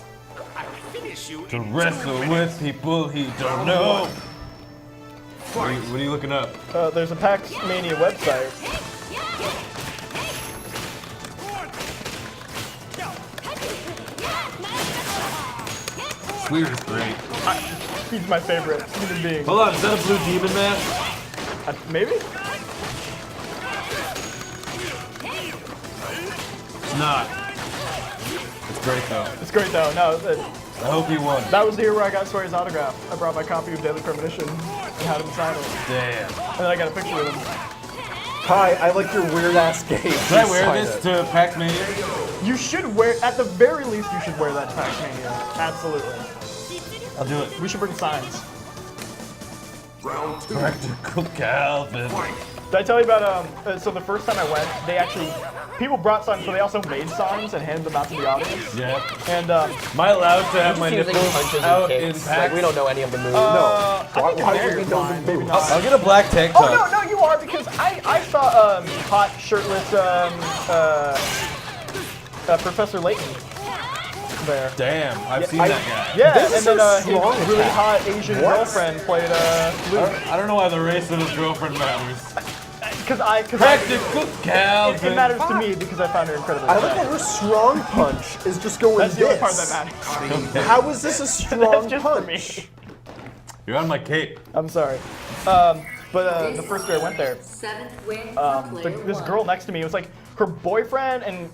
I'll finish you to in wrestle 2 minutes. with people he don't know. What are you looking up? There's a PAX Mania website. Weird is great. He's my favorite human being. Hold on, is that a blue demon mask? Maybe? It's not. It's great though. It's great though. No, I hope he won. that was the year where I got Swery's autograph. I brought my copy of Daily Premonition and had him sign it. Damn. And then I got a picture with him. Hi, I like your weird ass game. Should I wear this to PAX Mania? You should wear, at the very least, you should wear that to PAX Mania. Absolutely. I'll do it. We should bring signs. Practical Calvin. Did I tell you about, so the first time I went, they actually, people brought signs, so they also made signs and handed them out to the audience. Yeah. And, Am I allowed to have my Seems like nipples punches out and in kicks. PAX? Like, we don't know any of the moves. I think why in would there we you're know the fine, maybe moves? not. I'll get a black tank Oh, top. no, you are, because I saw, hot, shirtless, Professor Layton there. Damn, I've seen that guy. Yeah, This and is then a his strong really attack. hot Asian What? girlfriend played Luke. I don't know why the race of his girlfriend matters. Because Practical it Calvin. matters to me because I found her incredibly I like attractive. that her strong punch is just going That's the only this. part that matters. How is this a strong That's just for punch? me. You're on my cape. I'm sorry. But the first year I went there, 7th win for player this 1. girl next to me, it was like her boyfriend, and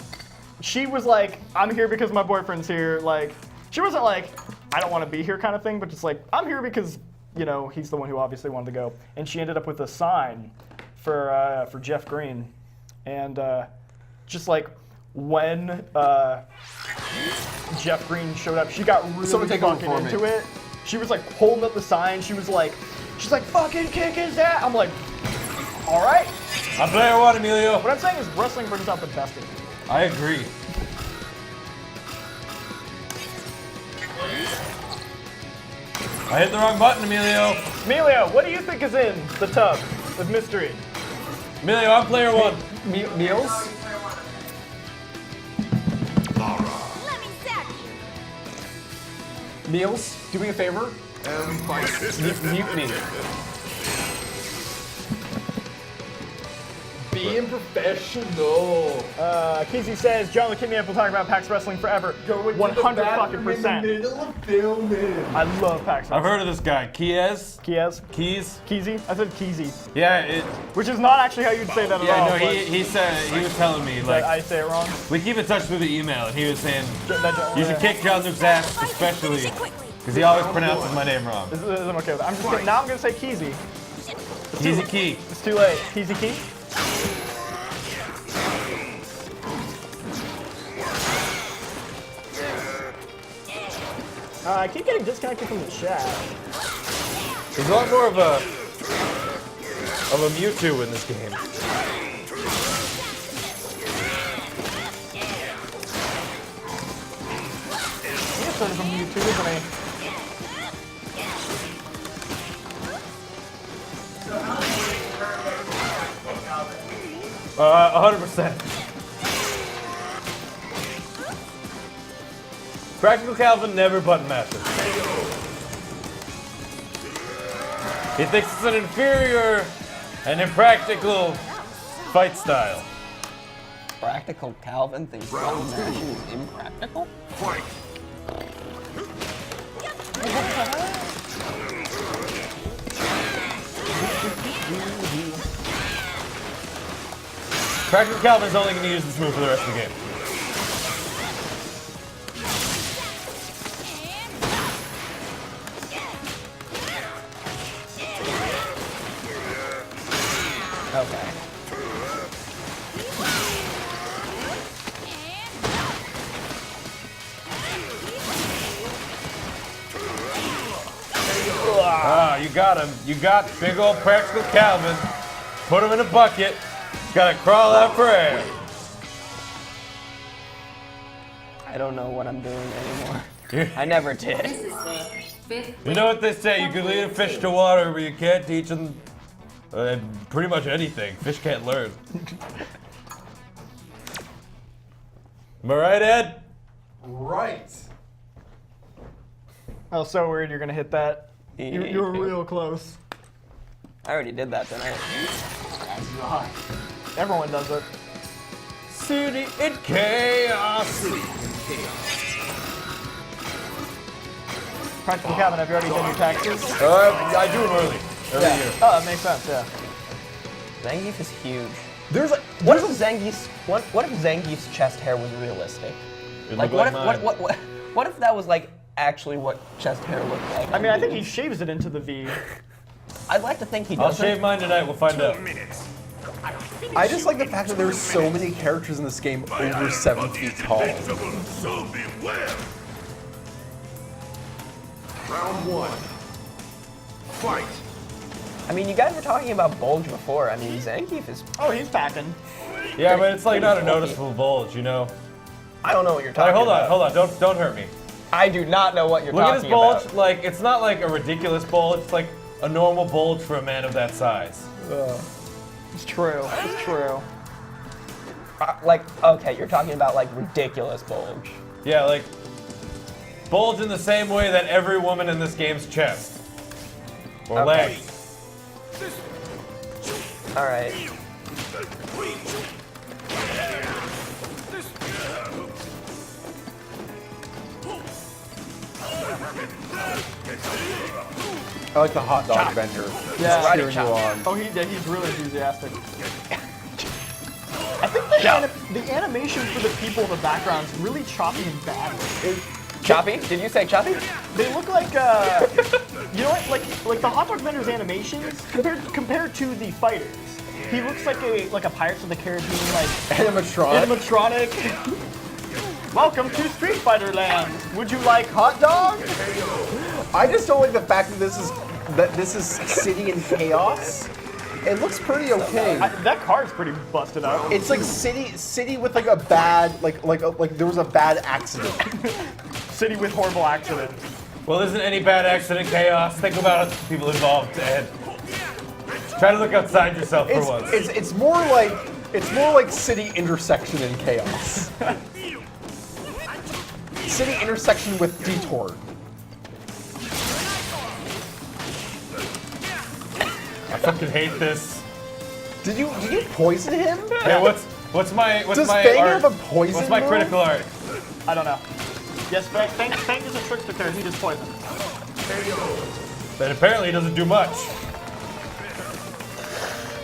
she was like, I'm here because my boyfriend's here. Like, she wasn't like, I don't want to be here kind of thing, but just like, I'm here because, you know, he's the one who obviously wanted to go. And she ended up with a sign for Jeff Green. And just like, when Jeff Green showed up, she got really Someone take over fucking for me. into it. She was like holding up the sign. She's like, fucking kick his ass. I'm like, all right. I'm player one, Emilio. What I'm saying is wrestling brings out the best in you. I agree. I hit the wrong button, Emilio. Emilio, what do you think is in the tub with mystery? Emilio, I'm player one. Meals? Let me zap you. Meals? Do me a favor. Mute me. Being professional. Kesey says, John Lekimian will talk about PAX Wrestling forever. 100 fucking percent. I love PAX I've Wrestling. heard of this guy, Kies. Keys? Keezy? I said Keezy. Yeah, Which is not actually how you'd say that at all. no, but he said he was telling me I like say it wrong. we keep in touch through the email, and he was saying That- you should kick John Luke's ass, especially because he always pronounces my name wrong. This is I'm okay with it. I'm just gonna, now I'm gonna say Keezy. Easy key. It's too late. Keezy Key? I keep getting disconnected from the chat. There's a lot more of a Mewtwo in this game. He's sort of a Mewtwo, isn't he? Uh, 100%. Practical Calvin never button mashes. He thinks it's an inferior and impractical fight style. Practical Calvin thinks button mashing is impractical? Practical Calvin's only going to use this move for the rest of the game. Okay. Ah, you got him. You got big old Practical Calvin. Put him in a bucket. Gotta crawl out for air. I don't know what I'm doing anymore. I never did. This is the fifth You know what they say, you can lead a fish to water, but you can't teach them pretty much anything. Fish can't learn. Am I right, Ed? Right. Oh, so weird you're gonna hit that. You were real close. I already did that tonight. Everyone does it. City in chaos. Practical Calvin, have you already done your taxes? I do them early. Every year. Oh, that makes sense, yeah. Zangief is huge. There's a What if Zangief's chest hair was realistic? It Like looked what like if mine. what if that was like actually what chest hair looked like? I mean, I think he shaves it into the V. I'd like to think he I'll doesn't. shave mine tonight, we'll find out. I just like the fact that there's so many characters in this game over 7 feet tall. So beware. Round 1. Fight. I mean, you guys were talking about bulge before. I mean, Zangief is. Oh, he's packing. Yeah, but it's like not a noticeable bulge, you know? I don't know what you're All right, talking hold about. on, don't hurt me. I do not know what you're Look at talking his bulge, about. like, it's not like a ridiculous bulge, it's like a normal bulge for a man of that size. It's true. It's true. Like, okay, you're talking about like ridiculous bulge. Yeah, like, bulge in the same way that every woman in this game's chest. Or Okay. legs. All right. I like the hot dog vendor. Yeah. Cheering you on. Oh, he's really enthusiastic. I think the animation for the people in the background is really choppy and bad. Choppy? Did you say choppy? They look like, you know what? Like the hot dog vendor's animations compared to the fighters. He looks like a Pirates of the Caribbean Animatronic. animatronic. Welcome to Street Fighter Land. Would you like hot dog? I just don't like the fact that this is City in Chaos. It looks pretty okay. That car's pretty busted up. It's like city with like a bad like there was a bad accident. City with horrible accident. Well, isn't any bad accident chaos? Think about the people involved, Ed. Try to look outside yourself for once. It's more like city intersection in chaos. City intersection with detour. I fucking hate this. Did you poison him? Hey, what's my Does my Fang art? have a poison What's my move? critical art? I don't know. Yes, Fang is a trickster character. He just poisoned. That apparently doesn't do much.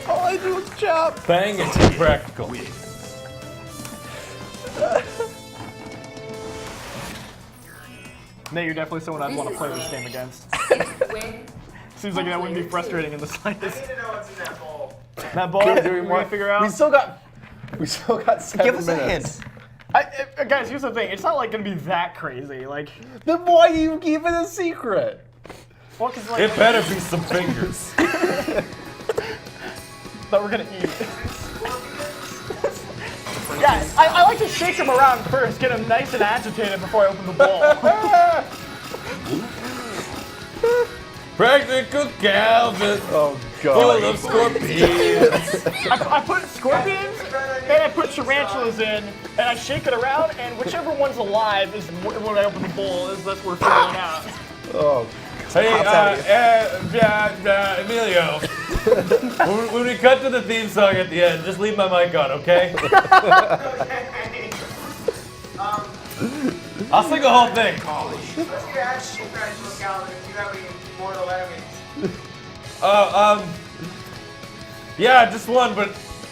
All I do is chop. Bang and too practical. Nate, you're definitely someone I'd want to play this game against. Fifth win. Seems like that wouldn't be frustrating in the I slightest. need to know what's in that bowl. That ball, we're gonna figure out. We still got 7 Give us a minutes. hint. Guys, here's the thing. It's not like gonna be that crazy. Like, Then why do you keep it a secret? well, cause like It better be some fingers. that we're gonna eat. Yeah, I like to shake him around first, get him nice and agitated before I open the ball. Practical Calvin. Oh Full god. of scorpions. I put scorpions and I put tarantulas in, and I shake it around, and whichever one's alive is when I open the bowl. That's what we're figuring out. Oh. Hey, Emilio. when we cut to the theme song at the end, just leave my mic on, okay? Okay. I'll sing the whole thing. What's your actual practical Calvin if you have any mortal enemies? Yeah, just one, but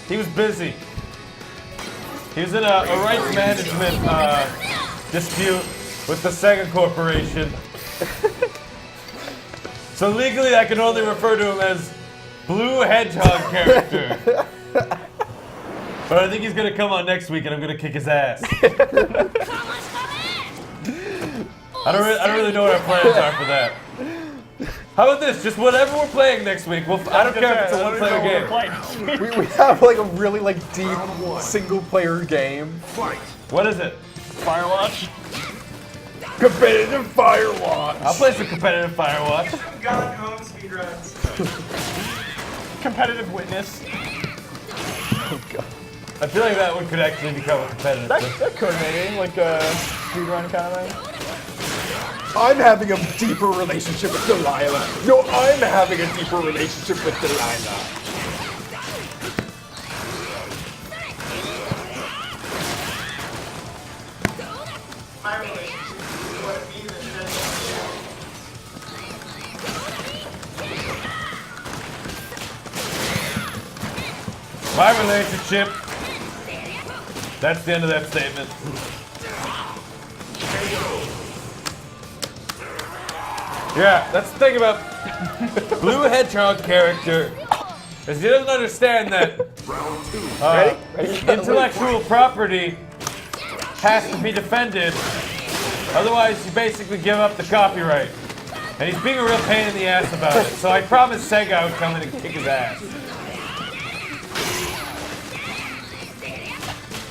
he was busy. He was in a rights management dispute with the Sega Corporation. So legally, I can only refer to him as Blue Hedgehog character. But I think he's gonna come on next week and I'm gonna kick his ass. I don't really know what our plans are for that. How about this? Just whatever we're playing next week. I don't care if it's a one-player game. We have like a really like deep single-player game. Fight. What is it? Firewatch. Competitive Firewatch. I'll play some competitive Firewatch. Gone home speedruns. Competitive Witness. I feel like that one could actually become a competitive thing. That could maybe, like a speedrun kind of thing. I'm having a deeper relationship with Delilah. No, I'm having a deeper relationship with Delilah. My relationship is what it means and My relationship. That's the end of that statement. Yeah, that's the thing about Blue Hedgehog character, is he doesn't understand that intellectual property has to be defended. Otherwise, you basically give up the copyright. And he's being a real pain in the ass about it. So I promised Sega I would come in and kick his ass.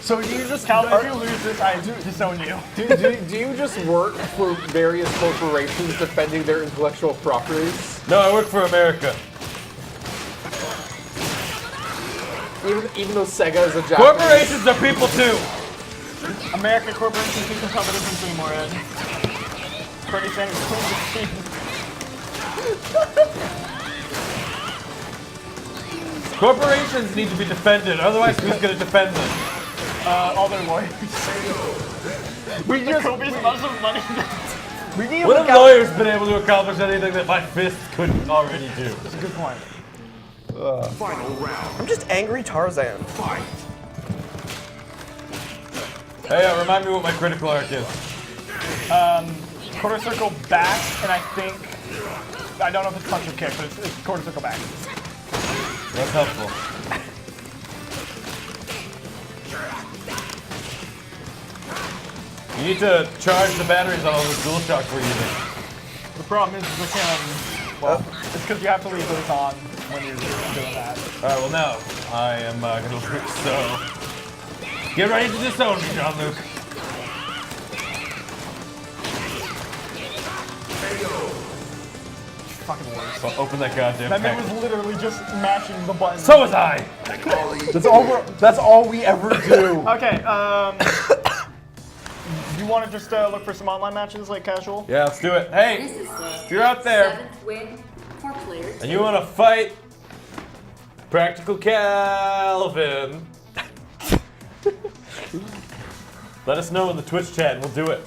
So do you just Calvin, if you lose this, I disown you. do you just work for various corporations defending their intellectual properties? No, I work for America. Even though Sega is a Japanese. Corporations are people too. American corporations can tell the difference anymore, Ed. Bernie Sanders told the Corporations need to be defended, otherwise who's going to defend them? all their lawyers. We just Kobe's Muslim money. we need to What look have out. lawyers been able to accomplish anything that my fist couldn't already do? That's a good point. Final round. I'm just angry Tarzan. Fight. Hey, remind me what my critical arc is. Quarter circle back, and I think I don't know if it's punch or kick, but it's quarter circle back. That's helpful. You need to charge the batteries on all those DualShocks we're using. The problem is we can. Well, it's because you have to leave those on when you're doing that. Alright, well now, I am gonna lose, so... Get ready to disown me, Jean-Luc. Fucking worse. Well, open that goddamn That man package. was literally just mashing the button. So was I! That's all we ever do. Okay, you want to just look for some online matches, like casual? Yeah, let's do it. Hey, This is the if you're out there 7th win for player 2. and you want to fight Practical Calvin, let us know in the Twitch chat and we'll do it.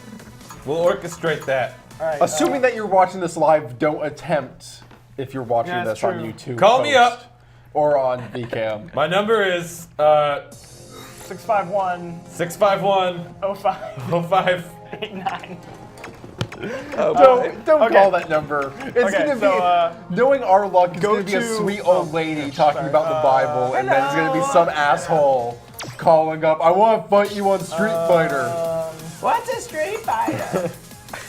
We'll orchestrate that. All right. Assuming that you're watching this live, don't attempt if you're watching Yeah, this that's on true. YouTube. Call me post up. Or on VCam. My number is 651 651 05 05. 89. Don't Okay. call that number. It's Okay, gonna be so, knowing our luck. It's go gonna be a to- sweet old lady talking sorry. about the Bible, and then it's gonna be some asshole calling up. I want to fight you on Street Fighter. What's a Street Fighter?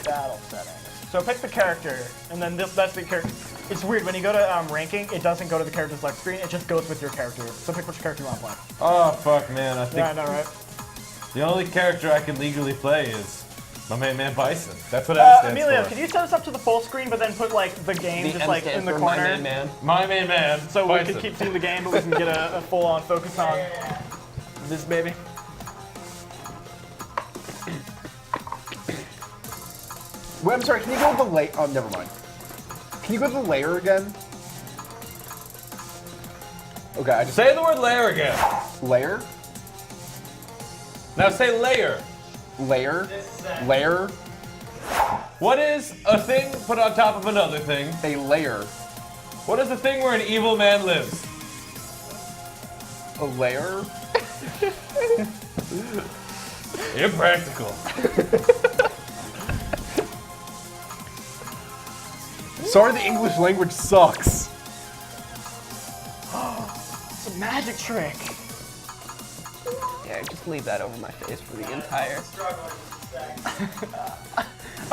Battle settings. So pick the character, and then that's the character. It's weird, when you go to ranking, it doesn't go to the character's left screen, it just goes with your character. So pick which character you want to play. Oh, fuck, man. I think Yeah, I know, right? the only character I can legally play is my main man Bison. That's what M stands Emilio, for. can you set us up to the full screen, but then put like the game The just M like stands in the for corner? My Main Man. My main man. So we Bison. can keep seeing the game, but we can get a full-on focus on this baby. Wait, I'm sorry. Can you go with the layer? Oh, never mind. Can you go to the layer again? Okay, I just Say the word layer again. layer, Now say layer. layer, layer, What is a thing put on top of another thing? a layer, What is a thing where an evil man lives? a layer. Impractical. Sorry, the English language sucks. It's a magic trick. Yeah, just leave that over my face for the entire.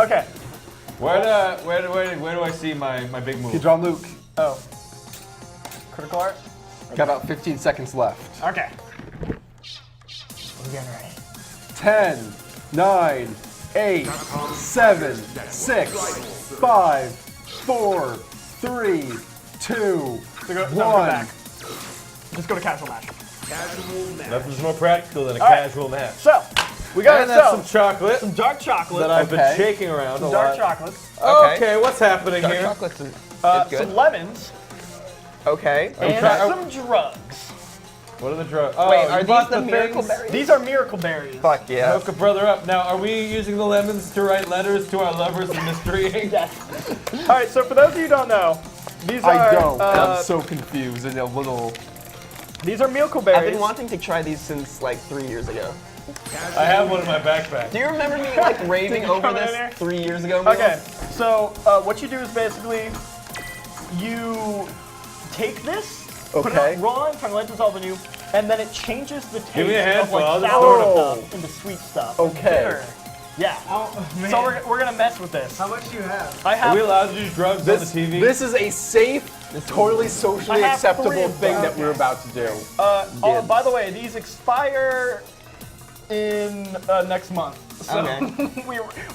Okay. Where do I see my big move? You draw Luke. Oh. Critical art? Got about 15 seconds left. Okay. We're getting ready. 10, 9, 8, 7, 6, 5, 4, 3, 2, So go 1. back. Just go to casual match. Nothing's more practical than a All right. casual match. So, we got And that's some ourselves chocolate some dark chocolate. that I've Okay. been shaking around some a dark lot. chocolates. Okay, what's happening Dark here? chocolate's is Some good. lemons. Okay. And try- some drugs. What are the drugs? Oh, Wait, you are these bought the miracle things? berries? These are miracle berries. Fuck yeah. Hook a brother up. Now, are we using the lemons to write letters to our lovers in mystery ink? Yes. All right, so for those of you who don't know, these are I don't. and I'm so confused and a little. these are miracle berries. I've been wanting to try these since like 3 years ago. I have one in my backpack. Do you remember me like raving Did you over come in this there? 3 years ago? Milo? Okay, so what you do is basically you take this, put it Okay. out raw and let it dissolve in you, and then it changes the taste Give me a of handful, I'll like just sour throw it. stuff into sweet stuff. Okay. Bitter. Yeah. Oh, man. So we're gonna mess with this. How much do you have? I Are have we allowed to use drugs on the TV? This is a safe, totally socially I have 3 acceptable of thing them. that we're about to do. oh, by the way, these expire in next month. So Okay.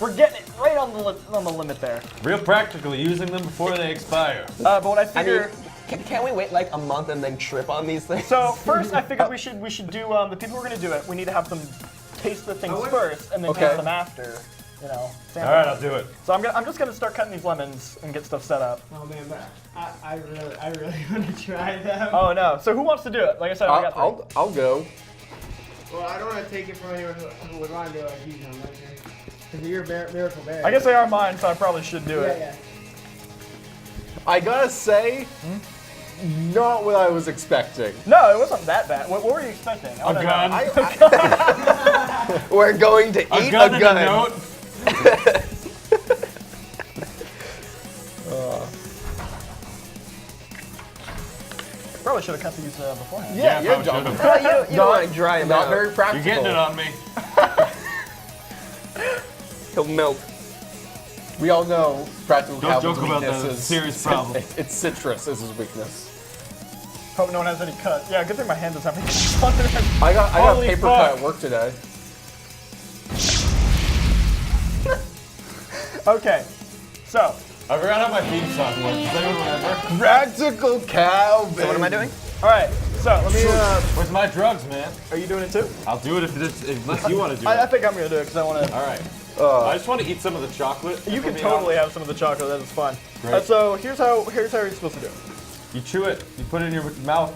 we're getting it right on the limit there. Real practical, using them before they expire. But what I I mean, figure. can't we wait like a month and then trip on these things? So first, I figured we should do the people who are gonna do it. We need to have them taste the things first, and then Okay. taste them after. You know. All sample. right, I'll do it. So I'm just gonna start cutting these lemons and get stuff set up. Oh man, but I really want to try them. Oh no! So who wants to do it? Like I said, I got 3. I'll go. Well, I don't want to take it from anyone who would want to do it like you, because you're miracle berry. I guess they are mine, so I probably should do it. Yeah. I gotta say, not what I was expecting. No, it wasn't that bad. What were you expecting? I A wanna gun. know. We're going to eat A gun a gun. and a note. Probably should have cut these beforehand. Yeah, probably John. should've. Well, you don't want to dry them Not out. very practical. You're getting it on me. He'll melt. We all know practical Don't Calvin's joke about weakness the is serious problem. It's citrus is his weakness. Hope no one has any cuts. Yeah, good thing my hand doesn't have any cuts on it. I got Holy paper fuck. cut at work today. Okay, so I forgot how my theme song was. Does anyone remember? Practical Calvin. So what am I doing? all right, so let me. Where's my drugs, man? Are you doing it too? I'll do it unless you want to do I it. think I'm gonna do it because I want to. All right. I just want to eat some of the chocolate. You if can we're being totally honest. have some of the chocolate. That is fun. Great. So here's how you're supposed to do it. You chew it. You put it in your mouth.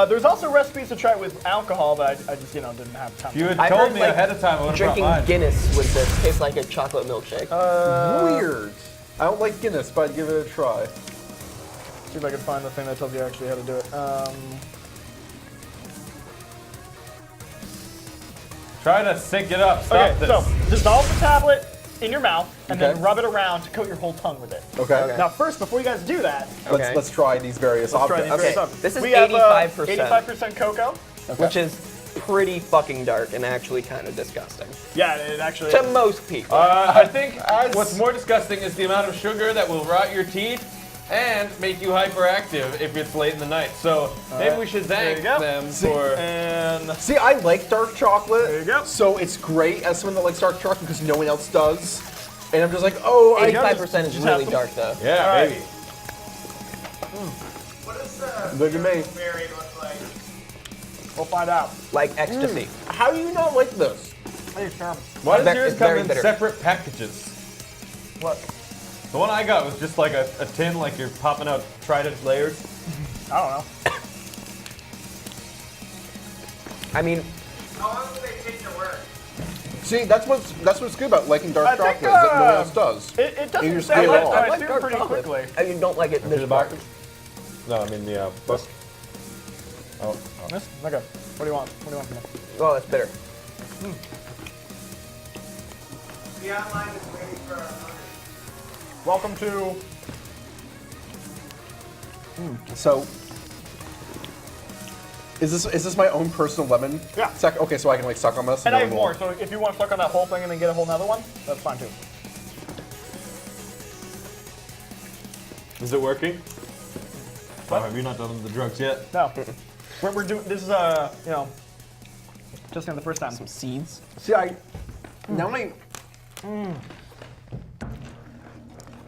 There's also recipes to try it with alcohol, but I just didn't have time. If you had I told heard, me like, ahead of time, I would have brought Drinking mine. Guinness with this tastes like a chocolate milkshake. Weird. I don't like Guinness, but I'd give it a try. See if I can find the thing that tells you actually how to do it. Try to sync it up. Stop Okay, this. so dissolve the tablet in your mouth and Okay. then rub it around to coat your whole tongue with it. Okay. Now, first, before you guys do that, Okay. Let's try these various let's try objects. these various Okay, subs. this is We have, 85%. 85% cocoa. Which is pretty fucking dark and actually kind of disgusting. Yeah, it actually. To most people. I think As- what's more disgusting is the amount of sugar that will rot your teeth and make you hyperactive if it's late in the night. So maybe we should thank you go. them for. And See, I like dark chocolate. There you go. So it's great as someone that likes dark chocolate because no one else does. And I'm just like, oh, I 85% is just really have dark though. Yeah, All right. maybe. What does the Look at me. berry look like? we'll find out. Like ecstasy. How do you not like this? Hey, Sherm. Why does It's yours very come in bitter. separate packages? What? The one I got was just like a tin, like you're popping out Trident layers. I don't know. I mean, How long do they take to work? See, that's what's good about liking dark I chocolate think, is that no one else does. It You doesn't just sound get it like all. I I like assume dark pretty chocolate. quickly. I mean, don't like it this the part. box? No, I mean the book. Oh, This? Okay. What do you want? What do you want from me? Oh, that's bitter. The outline is waiting for our hunger. Welcome to. So Is this my own personal lemon? Yeah. Okay, so I can like suck on this. And I have then more, so if you want to suck on that whole thing and then get a whole nother one, that's fine too. Is it working? Oh, have you not done the drugs yet? No. We're doing, this is, you know, just the first time. Some seeds. See, now I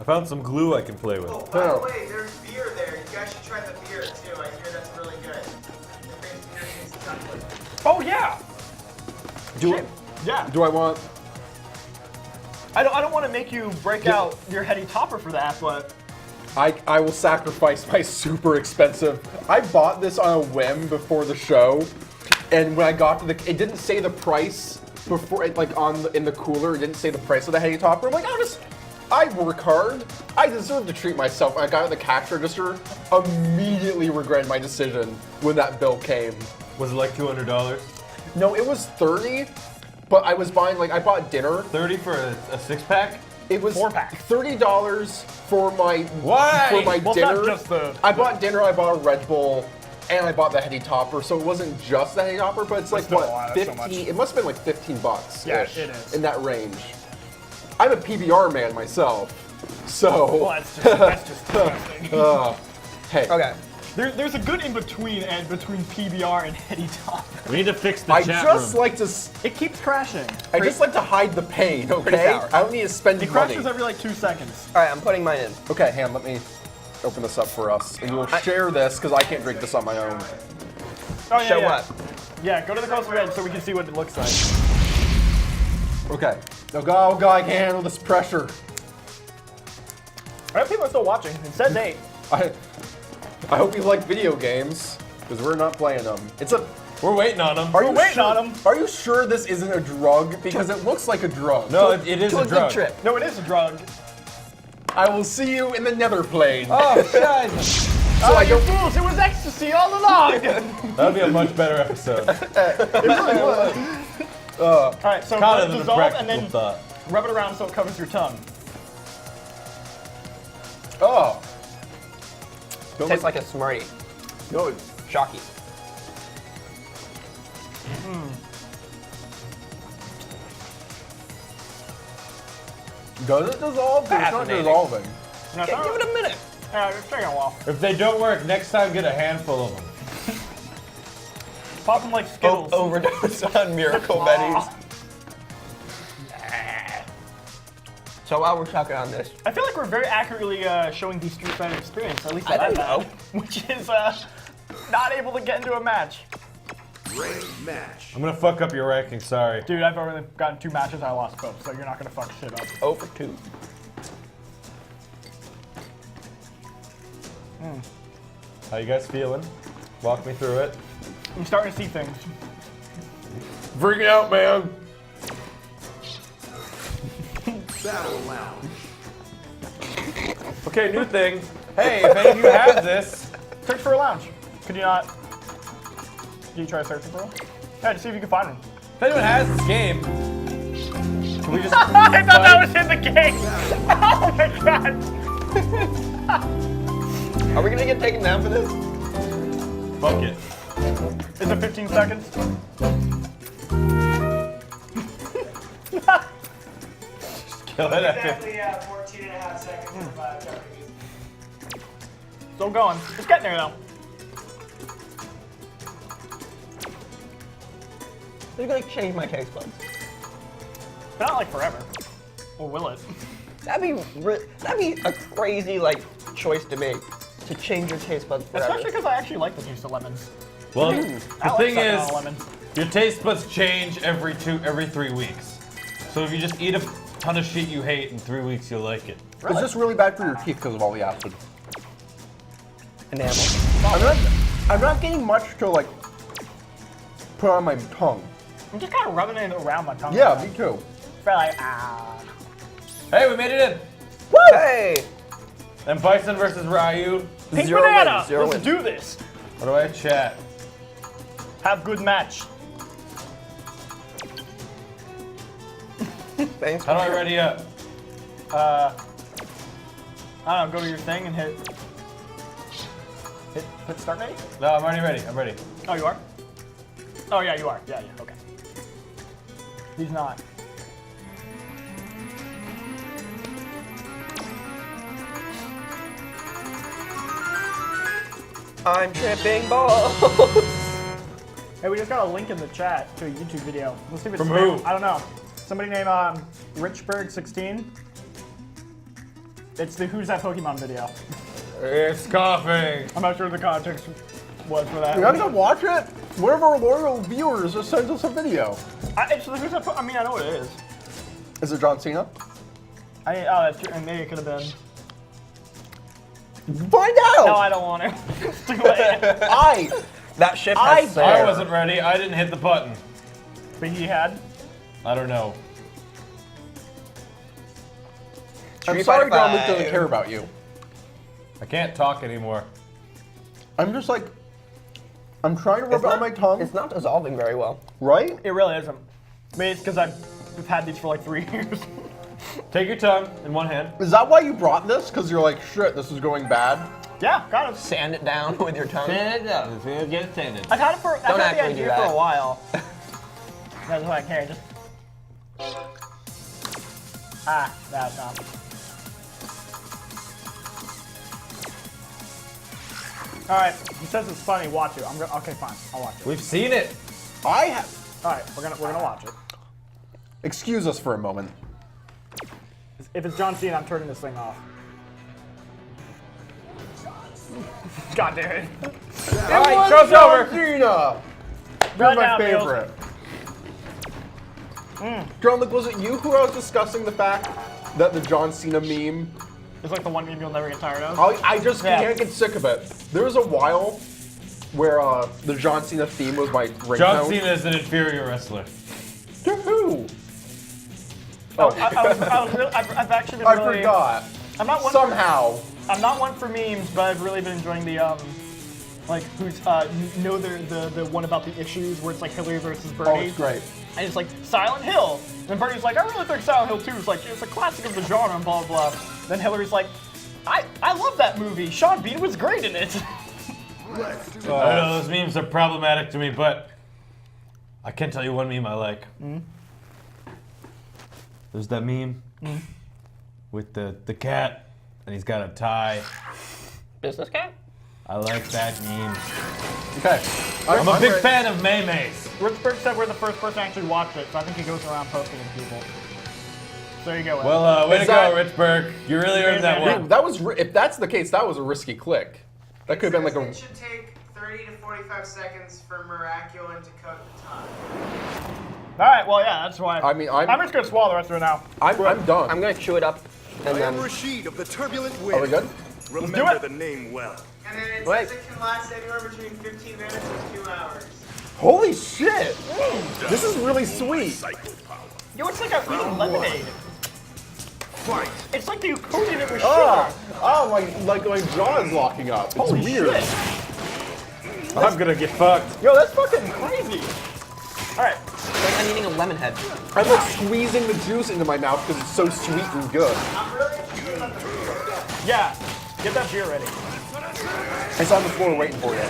found some glue I can play with. Oh, by the way, there's beer there. You guys should try the beer too. I hear that's really good. The famous beer tastes chocolate. Oh yeah! Yeah. do I want? I don't want to make you break out your heady topper for that, but I will sacrifice my super expensive. I bought this on a whim before the show, and when I got to it didn't say the price before, like in the cooler. It didn't say the price of the heady topper. I'm like, I work hard. I deserve to treat myself. I got it at the cash register. Immediately regretted my decision when that bill came. Was it like $200? No, it was 30, but I was buying I bought dinner. 30 for a six-pack? It was 4-pack. $30 for my Why? for my Well, it's dinner. not just I bought dinner. I bought a Red Bull, and I bought the heady topper. So it wasn't just the heady topper, but it's like still a what lot, that's so 15? much. It must have been like $15. Yeah, it is. in that range. I'm a PBR man myself, so. well, that's just disgusting. Hey. Okay. There's a good in between between PBR and heady topper. We need to fix the I chat just room. like to. It keeps crashing. I just like to hide the pain. Okay. sour. I don't need to spend It money. crashes every like 2 seconds. All right, I'm putting mine in. Okay, Han, let me open this up for us, and we'll share this because I can't drink this on my own. Oh yeah, Show yeah. what? Yeah, go to the closer edge so we can see what it looks like. Okay. Oh God, I can't handle this pressure. I hope people are still watching. It says 8. I hope you like video games, because we're not playing them. We're waiting on them. Are you waiting sure, on 'em. Are you sure this isn't a drug? Because it looks like a drug. No, it is To a a drug. good trip. No, it is a drug. I will see you in the nether plane. Oh, shit. so I You don't. fools! It was ecstasy all along. That would be a much better episode. All right, so Kind let of it the dissolve practical and then thought. rub it around so it covers your tongue. Oh. Don't Tastes like a Smartie. No, Shocky. does it dissolve? It's not Fascinating. dissolving. No, Okay, give it a minute. Yeah, it's taking a while. If they don't work, next time get a handful of them. Pop them like Skittles. Overdose on Miracle Betties. So while we're talking on this, I feel like we're very accurately showing the Street Fighter experience. At least I I've don't had, know. which is not able to get into a match. Great match. I'm gonna fuck up your ranking, sorry. Dude, I've already gotten 2 matches. I lost both, so you're not gonna fuck shit up. 0 for 2. How you guys feeling? Walk me through it. I'm starting to see things. Freaking out, man. Battle Lounge. Okay, new thing. Hey, if any of you have this, Search for a lounge. Could you not? Did you try searching for one? Yeah, to see if you can find one. if anyone has this game, can we just I thought that was in the game. Oh my god. Are we gonna get taken down for this? fuck it? Is it 15 seconds? Kill it after. 14 and a half seconds of Jeopardy music. Still going. It's getting there though. They're gonna change my taste buds. But not like forever. Or will it? That'd be a crazy choice to make, to change your taste buds forever. Especially because I actually like the taste of lemons. Well, I the like thing sucking is, on a lemon. your taste buds change every 3 weeks. So if you just eat a ton of shit you hate in 3 weeks, you'll like it. Is this really bad for your teeth because of all the acid? Enamel. I'm not getting much to put on my tongue. I'm just kind of rubbing it around my tongue. Yeah, me too. Feel like, ah. Hey, we made it in! Hey! And Bison versus Ryu. Pink 0 banana! wins, 0 Let's wins. do this! What do I chat? Have good match. Thanks. How do I ready up? I don't know, go to your thing and hit start ready? No, I'm already ready. I'm ready. Oh, you are? Oh yeah, you are. Yeah, okay. He's not. I'm tripping balls. Hey, we just got a link in the chat to a YouTube video. Let's see if it's From spam. who? I don't know. Somebody named Richberg16. It's the Who's That Pokemon video. It's coughing. I'm not sure the context was for that. You gotta go watch it. One of our loyal viewers just sends us a video. It's the Who's That I mean, I know what it is. Is it John Cena? Oh, that's true. And maybe it could have been. Find out! No, I don't want to. It's too late. That ship I has bet. I sailed. wasn't ready. I didn't hit the button. But he had. I don't know. I'm Street sorry Fighter John Luke doesn't 5. care about you. I can't talk anymore. I'm just like, I'm trying to rub it on my tongue, It's not dissolving very well. right? It really isn't. Maybe it's because I've had these for like 3 years. Take your tongue in one hand. Is that why you brought this? Because you're like, shit, this is going bad? Yeah, got it. Sand it down with your tongue. Sand it down. Get it sanded. I've had it for. I've Don't had the actually do idea for that. a while. That's why I care. Just. That's not. All right. He says it's funny. Watch it. Okay, fine. I'll watch it. We've seen it. I have. All right, we're gonna watch it. Excuse us for a moment. If it's John Cena, I'm turning this thing off. God damn it. All right, show's over. Cena! You're Run my down, Mills. favorite. John Luke, was it you who I was discussing the fact that the John Cena meme? It's like the one meme you'll never get tired of. I just Yeah. can't get sick of it. There was a while where the John Cena theme was my ringtone. John Cena is an inferior wrestler. To who? I've actually been I really. forgot. I'm not one. Somehow. I'm not one for memes, but I've really been enjoying the like who's know the one about the issues where it's like Hillary versus Bernie. Oh, it's great. And it's like Silent Hill. And Bernie's like, I really think Silent Hill 2 is like it's a classic of the genre and blah blah blah. Then Hillary's like, I love that movie. Sean Bean was great in it. I know those memes are problematic to me, but I can tell you one meme I like. There's that meme with the cat, and he's got a tie. Business cat? I like that meme. Okay. I'm a big fan of May May's. Richburg said we're the first person to actually watch it, so I think he goes around posting it to people. So there you go. Well, way to Is go, that- Richburg. You really earned that Yeah. one. That was if that's the case, that was a risky click. That could have been like a. It should take 30 to 45 seconds for Miraculin to coat the tongue. All right. Well, yeah, that's why. I mean, I'm just gonna swallow the rest of it now. I'm done. I'm gonna chew it up and I am then. Rashid of the Turbulent Are we Wind. good? Remember it. the name well. And then it Wait. says it can last anywhere between 15 minutes and 2 hours. Holy shit! This is really sweet. Yo, it's like I'm eating lemonade. Fight. It's like you coated it with sugar. Oh my jaw is locking up. It's Holy weird. shit. I'm gonna get fucked. Yo, that's fucking crazy. All right. Like I'm eating a lemon head. I'm like squeezing the juice into my mouth because it's so sweet and good. I'm really interested about the beer. Yeah. Get that beer ready. It's on the floor waiting for you.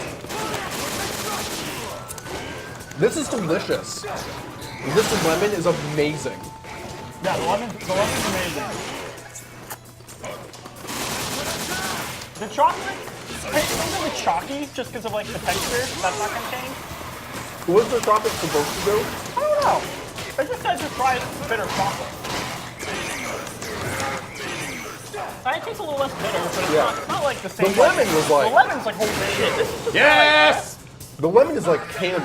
This is delicious. This lemon is amazing. Yeah, the lemon's amazing. The chocolate, it's a little bit chalky just because of like the texture. That's not gonna change. What's the chocolate supposed to do? I don't know. I just had to try bitter chocolate. It tastes a little less bitter, but it's not like the The same. lemon was The like lemon's like holy shit. This is just Yes! the lemon is like candy.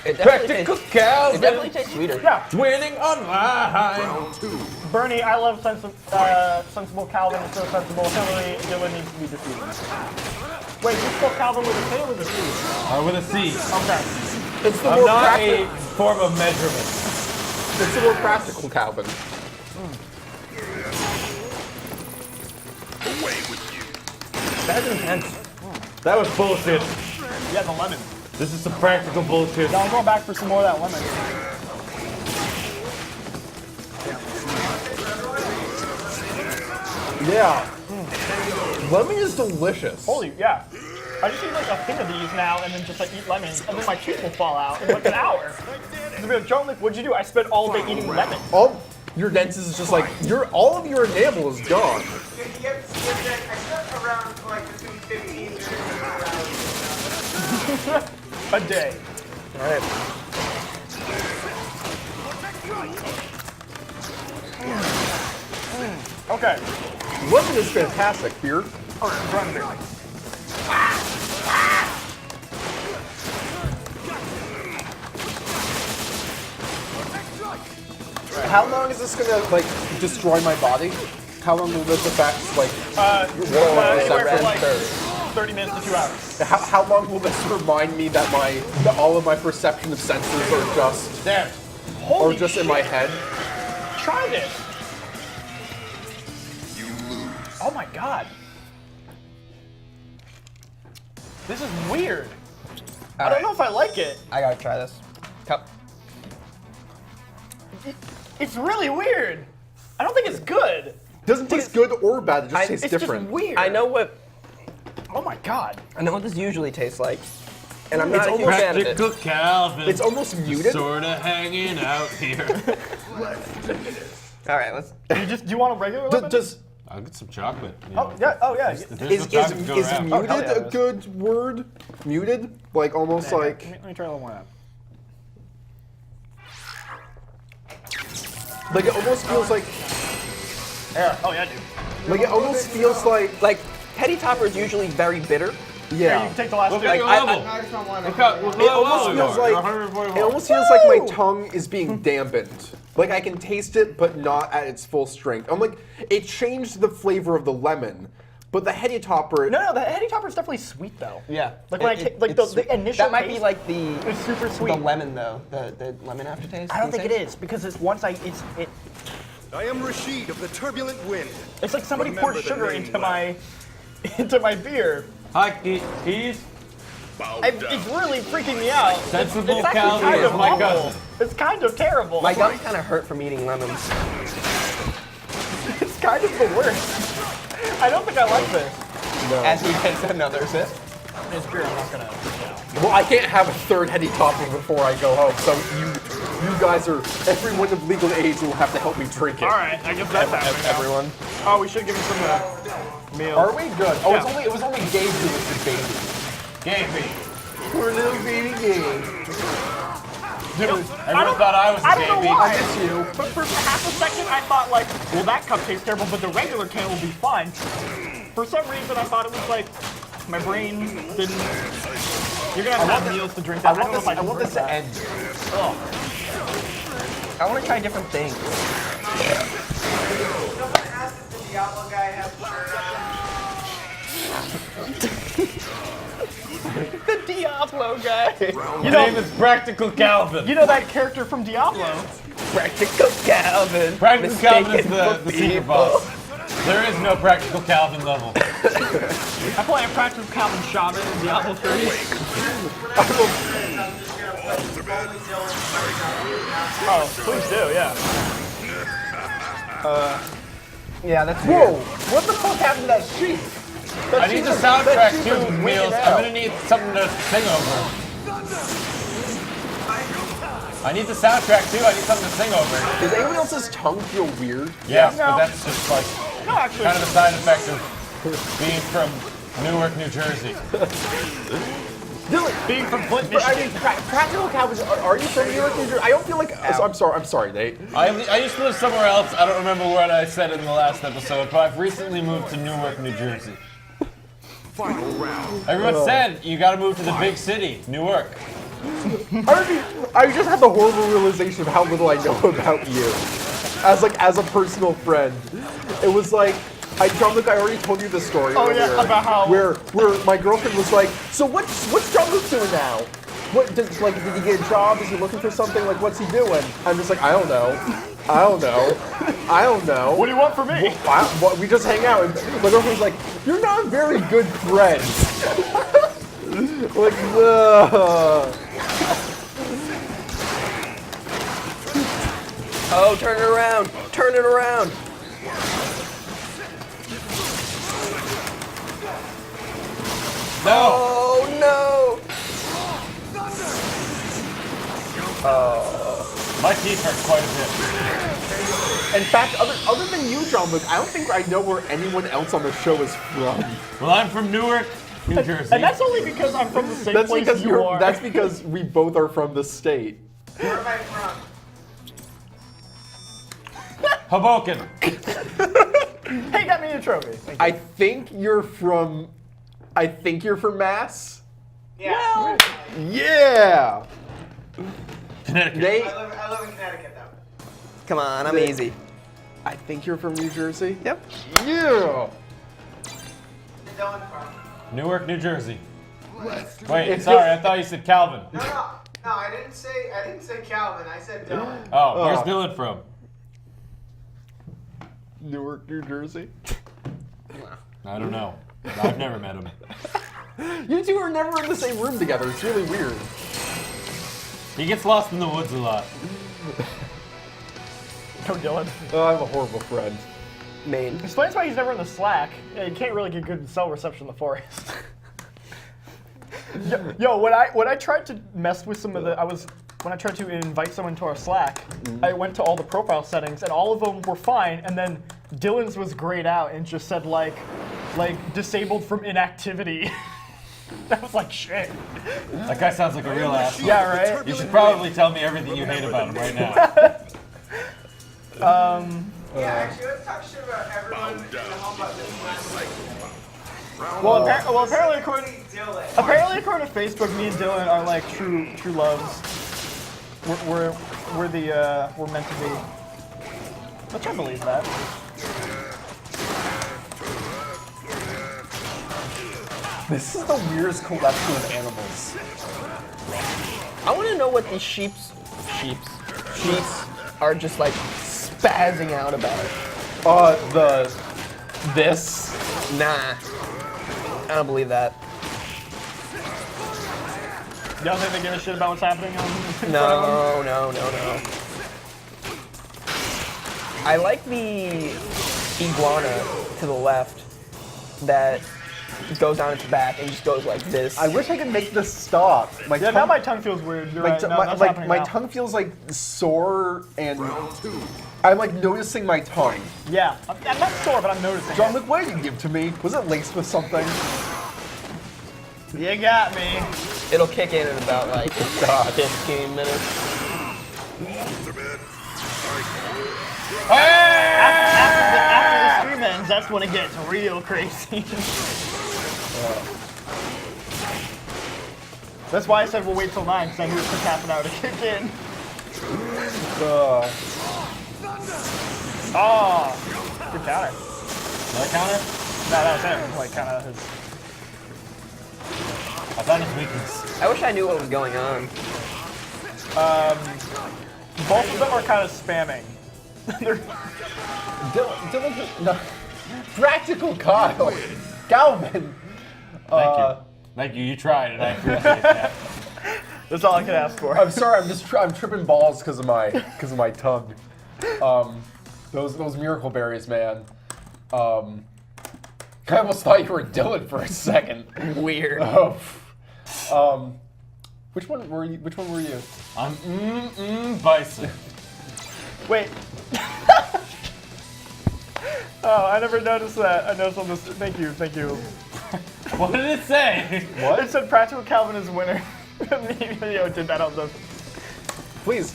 It definitely Practical tastes. Calvin. It definitely tastes sweeter. yeah. Winning online. Round 2. Bernie, I love sensible Calvin. Is so sensible. Hillary, Dylan needs to be defeated. Wait, you spell Calvin with a K or with a C? With a C. Okay. It's the I'm more not practical. a form of measurement. It's the more practical Calvin. That's intense. That was bullshit. Yeah, the lemon. This is some practical bullshit. Now I'm going back for some more of that lemon. Yeah. Lemon is delicious. Holy, yeah. I just eat like a thing of these now and then just like eat lemons and then my teeth will fall out in like an hour. They'll be like, John, like, what'd you do? I spent all day eating lemons. All your dentist is just like all of your enamel is gone. I spent around like between 15 minutes and 2 hours. A day. All right. Okay. Lemon is fantastic, beer. Alright, run there. How long is this gonna like destroy my body? How long will this affect like? Anywhere from like 30. 30 minutes to 2 hours. How long will this remind me that that all of my perception of senses are just Holy just in shit. my head? Try this. Oh my god. This is weird. I don't know if I like it. I gotta try this. Cup. It's really weird. I don't think it's good. Doesn't taste good or bad. It just tastes It's different. just weird. I know what Oh my god. this usually tastes like, and I'm not It's a huge fan of it. Practical Calvin. It's almost muted. Sorta hanging out here. All right, let's. Do you want a regular lemon? Does I'll get some chocolate. you Oh know. yeah. Oh yeah. There's is some chocolate to go around. muted hell yeah, a good word? Muted, like almost like. Let me try a little more. Like it almost feels like Yeah. Oh yeah, dude. it almost feels like Teddy Topper is usually very bitter. Here, you yeah. can take the last Look two. at your level. I just want one. Look at It almost feels like 141. it almost feels like my tongue is being dampened. Like I can taste it, but not at its full strength. I'm like it changed the flavor of the lemon, but the Heady Topper. No, the Heady Topper is definitely sweet though. Yeah. Like when I take like the initial. That might be taste, like the it's super sweet. the lemon though, the lemon aftertaste. I don't you think it say? is because it's once I I am Rashid of the Turbulent Wind. it's like somebody Remember poured the sugar name into well. my beer. Hi, Keys. It's really freaking me out. Sensible It's actually Calvin kind is of my awful. cousin. It's kind of terrible. My gums kind of hurt from eating lemons. It's kind of the worst. I don't think I like this. As he takes another sip. It's beer. I'm not gonna. Well, I can't have a third Heady Topper before I go home. So you guys are everyone of legal age will have to help me drink it. All right, I guess that's happening now. Everyone. Oh, we should give him some meals. Are we good? Oh, Yeah. it was only Gabe who was the baby. Gamey. Poor little baby Gabe. Dude, everyone thought I was a I don't know gamey. why. I miss you. But for half a second, I thought like, well, that cup tastes terrible, but the regular can will be fine. For some reason, I thought it was like, my brain didn't. You're gonna have to have meals to drink that. I don't know if I can want drink this to that. end. I want to try different things. Ask if the Diablo guy has a shirt on. The Diablo guy. My name is Practical Calvin. You know that character from Diablo? Practical Calvin. Practical Calvin is mistaken the for secret people. boss. There is no Practical Calvin level. I play a practical Calvin Shaman in Diablo 3. Oh, please do, yeah. Yeah, that's Whoa! weird. What the fuck happened to that sheep? I need the soundtrack too, Meals. I'm gonna need something to sing over. I need the soundtrack too. I need something to sing over. Does anyone else's tongue feel weird? Yes, No. but that's just like No, actually. kind of a side effect of being from Newark, New Jersey. Dylan, Being from Flint, I Michigan. mean, practical Calvins. Are you from New York, New Jersey? I don't feel like. I'm sorry, Nate. I used to live somewhere else. I don't remember what I said in the last episode, but I've recently moved to Newark, New Jersey. Final round. Everyone said you got to move to the big city, Newark. I just had the horrible realization of how little I know about you, as a personal friend. It was like. John Luke, I already told you this story Oh, yeah, earlier, about how- where my girlfriend was like, so what's John Luke doing now? Did he get a job? Is he looking for something? Like, what's he doing? I'm just like, I don't know. What do you want from me? We just hang out. And my girlfriend's like, you're not very good friends. Like, Oh, turn it around. Turn it around. No! My teeth hurt quite a bit. In fact, other than you, John Luke, I don't think I know where anyone else on the show is from. Well, I'm from Newark, New Jersey. And that's only because I'm from the same place you are. That's because we both are from the state. Where am I from? Hoboken. Hey, got me a trophy. Thank you. I think you're from Mass. Yeah. Yeah. Connecticut. They, I live in Connecticut though. Come on, I'm easy. I think you're from New Jersey. Yep. Yeah. Dylan from. Newark, New Jersey. Wait, It's sorry, just- I thought you said Calvin. No, I didn't say Calvin. I said Dylan. Oh, where's Dylan from? Newark, New Jersey. I don't know. I've never met him. You two are never in the same room together. It's really weird. He gets lost in the woods a lot. Go, Dylan. Oh, I'm a horrible friend. Maine. Explains why he's never in the Slack. Yeah, you can't really get good cell reception in the forest. Yo, when I tried to mess with some of the, when I tried to invite someone to our Slack, I went to all the profile settings and all of them were fine, and then Dylan's was grayed out and just said like disabled from inactivity. I was like, shit. That guy sounds like a real ass. Yeah, right? You should probably tell me everything you hate about him right now. Yeah, actually, let's talk shit about everyone in the home button. Well, apparently according Dylan. according to Facebook, me and Dylan are like true loves. We're meant to be. Which I believe that. This is the weirdest collection of animals. I want to know what these sheeps are just like spazzing out about. This. Nah, I don't believe that. You don't think they give a shit about what's happening on? No. I like the iguana to the left that goes on its back and just goes like this. I wish I could make this stop. My Yeah, now my tongue feels weird. You're my, right. t- No, my- that's like, happening my now. tongue feels like sore and I'm like noticing my tongue. Yeah, I'm not sore, but I'm noticing. John, look, what did you give to me? Was it laced with something? You got me. It'll kick in about like 15 minutes. After the stream ends, that's when it gets real crazy. That's why I said we'll wait till 9, because I knew it took half an hour to kick in. Oh, good counter. Another counter? No, that was him. Like, kind of his. I found his weakness. I wish I knew what was going on. Both of them are kind of spamming. Dylan, no. Practical Kyle. Calvin. Thank you. Thank you. You tried, and I appreciate that. That's all I could ask for. I'm sorry, I'm tripping balls because of my tongue. Those miracle berries, man. I almost thought you were Dylan for a second. Weird. Which one were you? I'm Bison. Wait. Oh, I never noticed that. I noticed on this. Thank you. What did it say? It said Practical Calvin is winner. Yo, did that on the. Please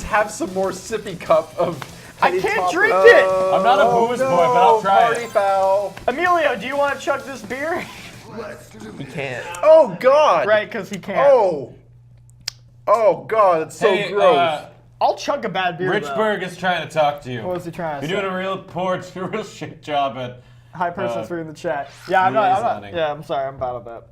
have some more sippy cup of. I can't drink it! I'm not a booze boy, but I'll try Party it. foul. Emilio, do you want to chug this beer? He can't. Oh God. Right, because he can't. Oh God, it's so Hey, gross. I'll chug a bad beer. Richburg is trying to talk to you. What was he trying to You're say? doing a real shit job at. High person uh, three in the chat. Yeah, I'm not. liaisoning. Yeah, I'm sorry. I'm bad at that.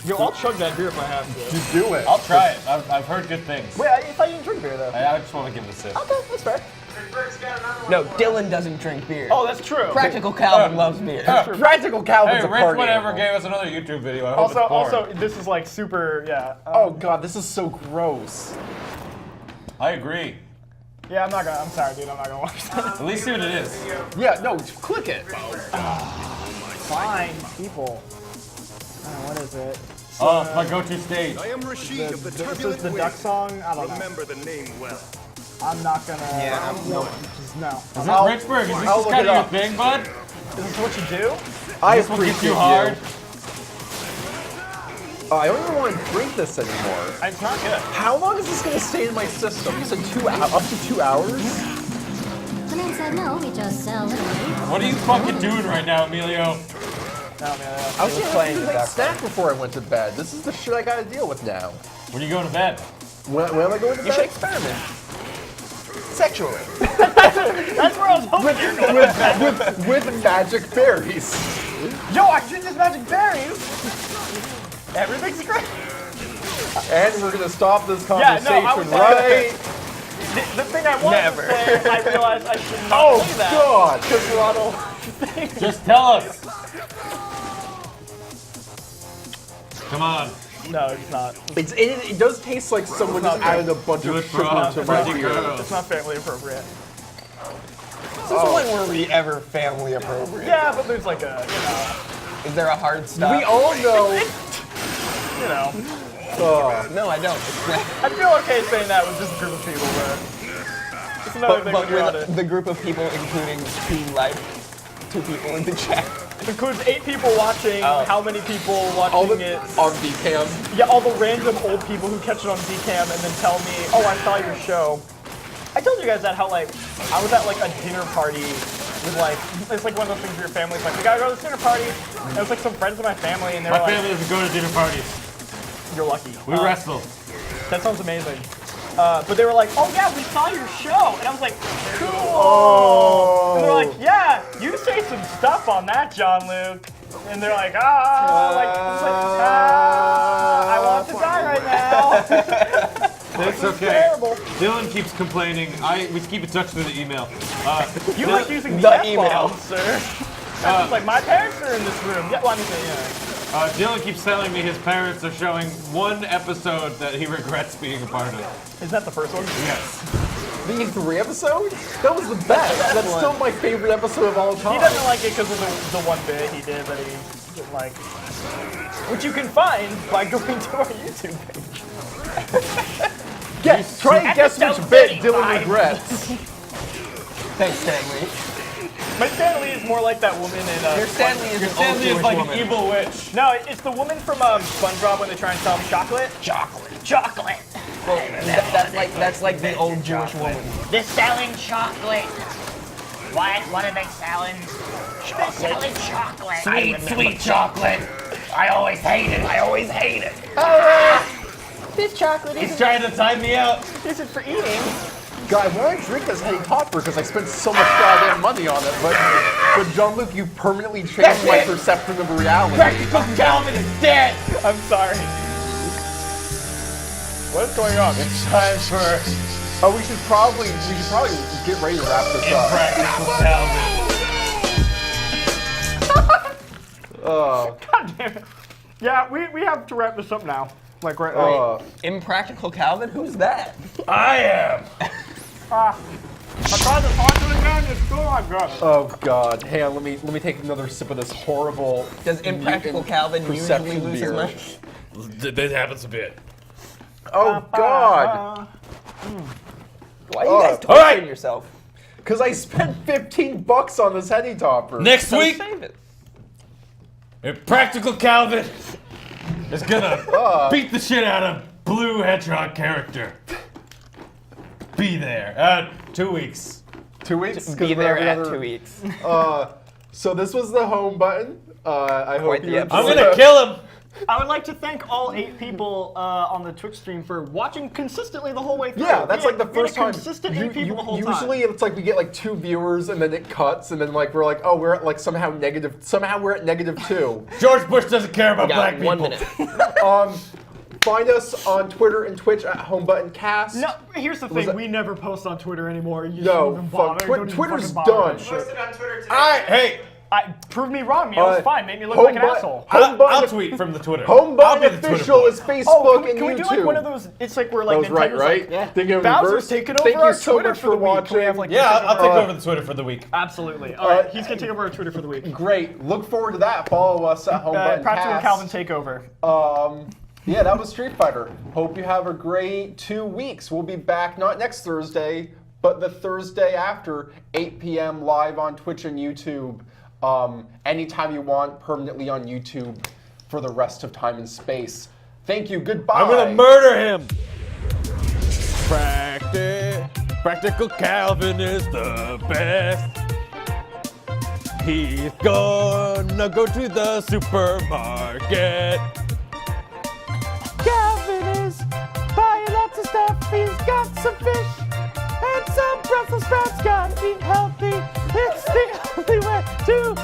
Yo, I'll chug that beer if I have to. You do it. I'll try it. I've heard good things. Wait, I thought you didn't drink beer though. I just want to give it a sip. Okay, that's fair. Richburg's got another one. No, Dylan doesn't drink beer. Oh, that's true. Practical Calvin loves beer. Practical Calvin's Hey, a Rich, party whatever, animal. gave us another YouTube video. I hope Also, it's boring. this is like super. Yeah. Oh God, this is so gross. I agree. Yeah, I'm sorry, dude. I'm not gonna watch that. At least see what it is. Yeah, no, click it. Fine, people. What is is it? Oh, it's my go-to stage. I am Rashid of the This is Turbulent the Wind. duck song? I don't know. Remember the name well. I'm not gonna. Yeah, no. Just no. Is this Richburg? Is this I'll just look kind it of your up. thing, bud? Is this what you do? I This one gets appreciate you hard. I don't even want to drink this anymore. It's not good. How long is this going to stay in my system? You said up to 2 hours? The man said no, we just sell literally. What are you fucking doing right now, Emilio? No, man. I was was just playing playing the a duck snack before I went to bed. This is the shit I got to deal with now. When you go to bed? When am I going to You should bed? experiment. Sexually. That's where I was hoping you were going. With magic berries. Yo, I drink this magic berries. Everything's great. And we're going to stop this Yeah, no, conversation I was right. The thing I wanted Never. to say, I realized I should not Oh, say that. God. Just tell us. Come on. No, it's not. It does taste like someone just added a bunch Do of it for sugar us, to my pretty beer. girls. It's not family appropriate. Since when were we ever family appropriate? Yeah, but there's like a, Is there a hard stop? We all know. you know. No, I don't. It's not. I feel okay saying that with just a group of people, but it's another thing But when you're on with it. the group of people, including Team Life, 2 people in the chat. It includes 8 people watching, how many people All watching the it. on Vcam. Yeah, all the random old people who catch it on Vcam and then tell me, oh, I saw your show. I told you guys that, how like, I was at like a dinner party with like, it's like one of those things where your family's like, we gotta go to this dinner party. And it was like some friends of my family and they were My like, family doesn't go to dinner parties. you're lucky. We wrestle. That sounds amazing. But they were like, oh yeah, we saw your show. And I was like, cool. Oh. And they're like, yeah, you say some stuff on that, John Luke. And they're like, I want to die right now. It's This is okay. terrible. Dylan keeps complaining. We keep in touch through the email. You like using the the email. F-bomb, sir. It's like, my parents are in this room. Yeah, well, I mean, yeah. Dylan keeps telling me his parents are showing one episode that he regrets being a part of. Is that the first one? Yes. The E3 episode? That was the best. That's still my favorite episode of all time. He doesn't like it because of the one bit he did that he didn't like. Which you can find by going to our YouTube page. Guess, try and guess which bit Dylan regrets. Thanks, Stanley. My Stan Lee is more like that woman in. Your Stanley is an old Stanley is Jewish like woman. an evil witch. No, it's the woman from SpongeBob when they try and sell him chocolate. Chocolate. Well, that's like the old Jewish woman. They're selling chocolate. What are they selling? They're selling chocolate. Sweet chocolate. I always hate it. This chocolate He's trying to time me out. isn't for eating. God, I want to drink this Hetty Topper because I spent so much goddamn money on it, but John Luke, you permanently changed my perception of reality. Practical Calvin is dead. I'm sorry. What is going on? It's time for Oh, we should probably get ready to wrap this up. Practical Calvin. Oh, God damn it. Yeah, we have to wrap this up now. Like right. Impractical Calvin? Who's that? I am. I tried to talk to it again. It's still not good. oh God! Hang on, let me take another sip of this horrible. Does Impractical Calvin usually perception lose his beer. mind? That happens a bit. Oh God! Why are you guys Oh. torturing Alright. yourself? Because I spent $15 on this Hetty Topper. Next So week, save it. Practical Calvin is gonna beat the shit out of Blue Hedgehog character. Be there. 2 weeks. 2 weeks. 'Cause Be we're there every at other- 2 weeks. So this was the home button. I hope Quite the you. episode. I'm enjoyed gonna it. kill him. I would like to thank all 8 people on the Twitch stream for watching consistently the whole way through. Yeah, that's We like the had- we had first time. consistent 8 people the whole Usually time. it's like we get like 2 viewers and then it cuts and then like we're like, oh, we're at like somehow we're at -2. George Bush doesn't care about black Got people. 1 minute. Find us on Twitter and Twitch at HomeButtonCast. No, here's the Was thing. that- We never post on Twitter anymore. You No, shouldn't even fuck, bother. Don't even Twitter's fucking bother done. with that shit. Posted on Twitter today. Alright, hey, Prove me wrong, Meals. Fine, make me look like an asshole. I'll tweet from the Twitter. Homebody Official is Facebook and can we YouTube. do like one of those? It's like we're like That was Nintendo's right? like, Thinking of Bowser's reverse. taking over Thank you our so Twitter much for the week. watching. Can we have, like, Yeah, I'll take over the Twitter for the week. Absolutely. All right, he's gonna take over our Twitter for the week. Great. Look forward to that. Follow us at Homebutton Practical Cast. Calvin takeover. Yeah, that was Street Fighter. Hope you have a great 2 weeks. We'll be back not next Thursday, but the Thursday after, 8 p.m. live on Twitch and YouTube. Anytime you want, permanently on YouTube for the rest of time and space. Thank you. Goodbye. I'm gonna murder him. Practical Calvin is the best. He's gonna go to the supermarket. Calvin is buying lots of stuff. He's got some fish and some Brussels sprouts. Gotta be healthy. It's the only way to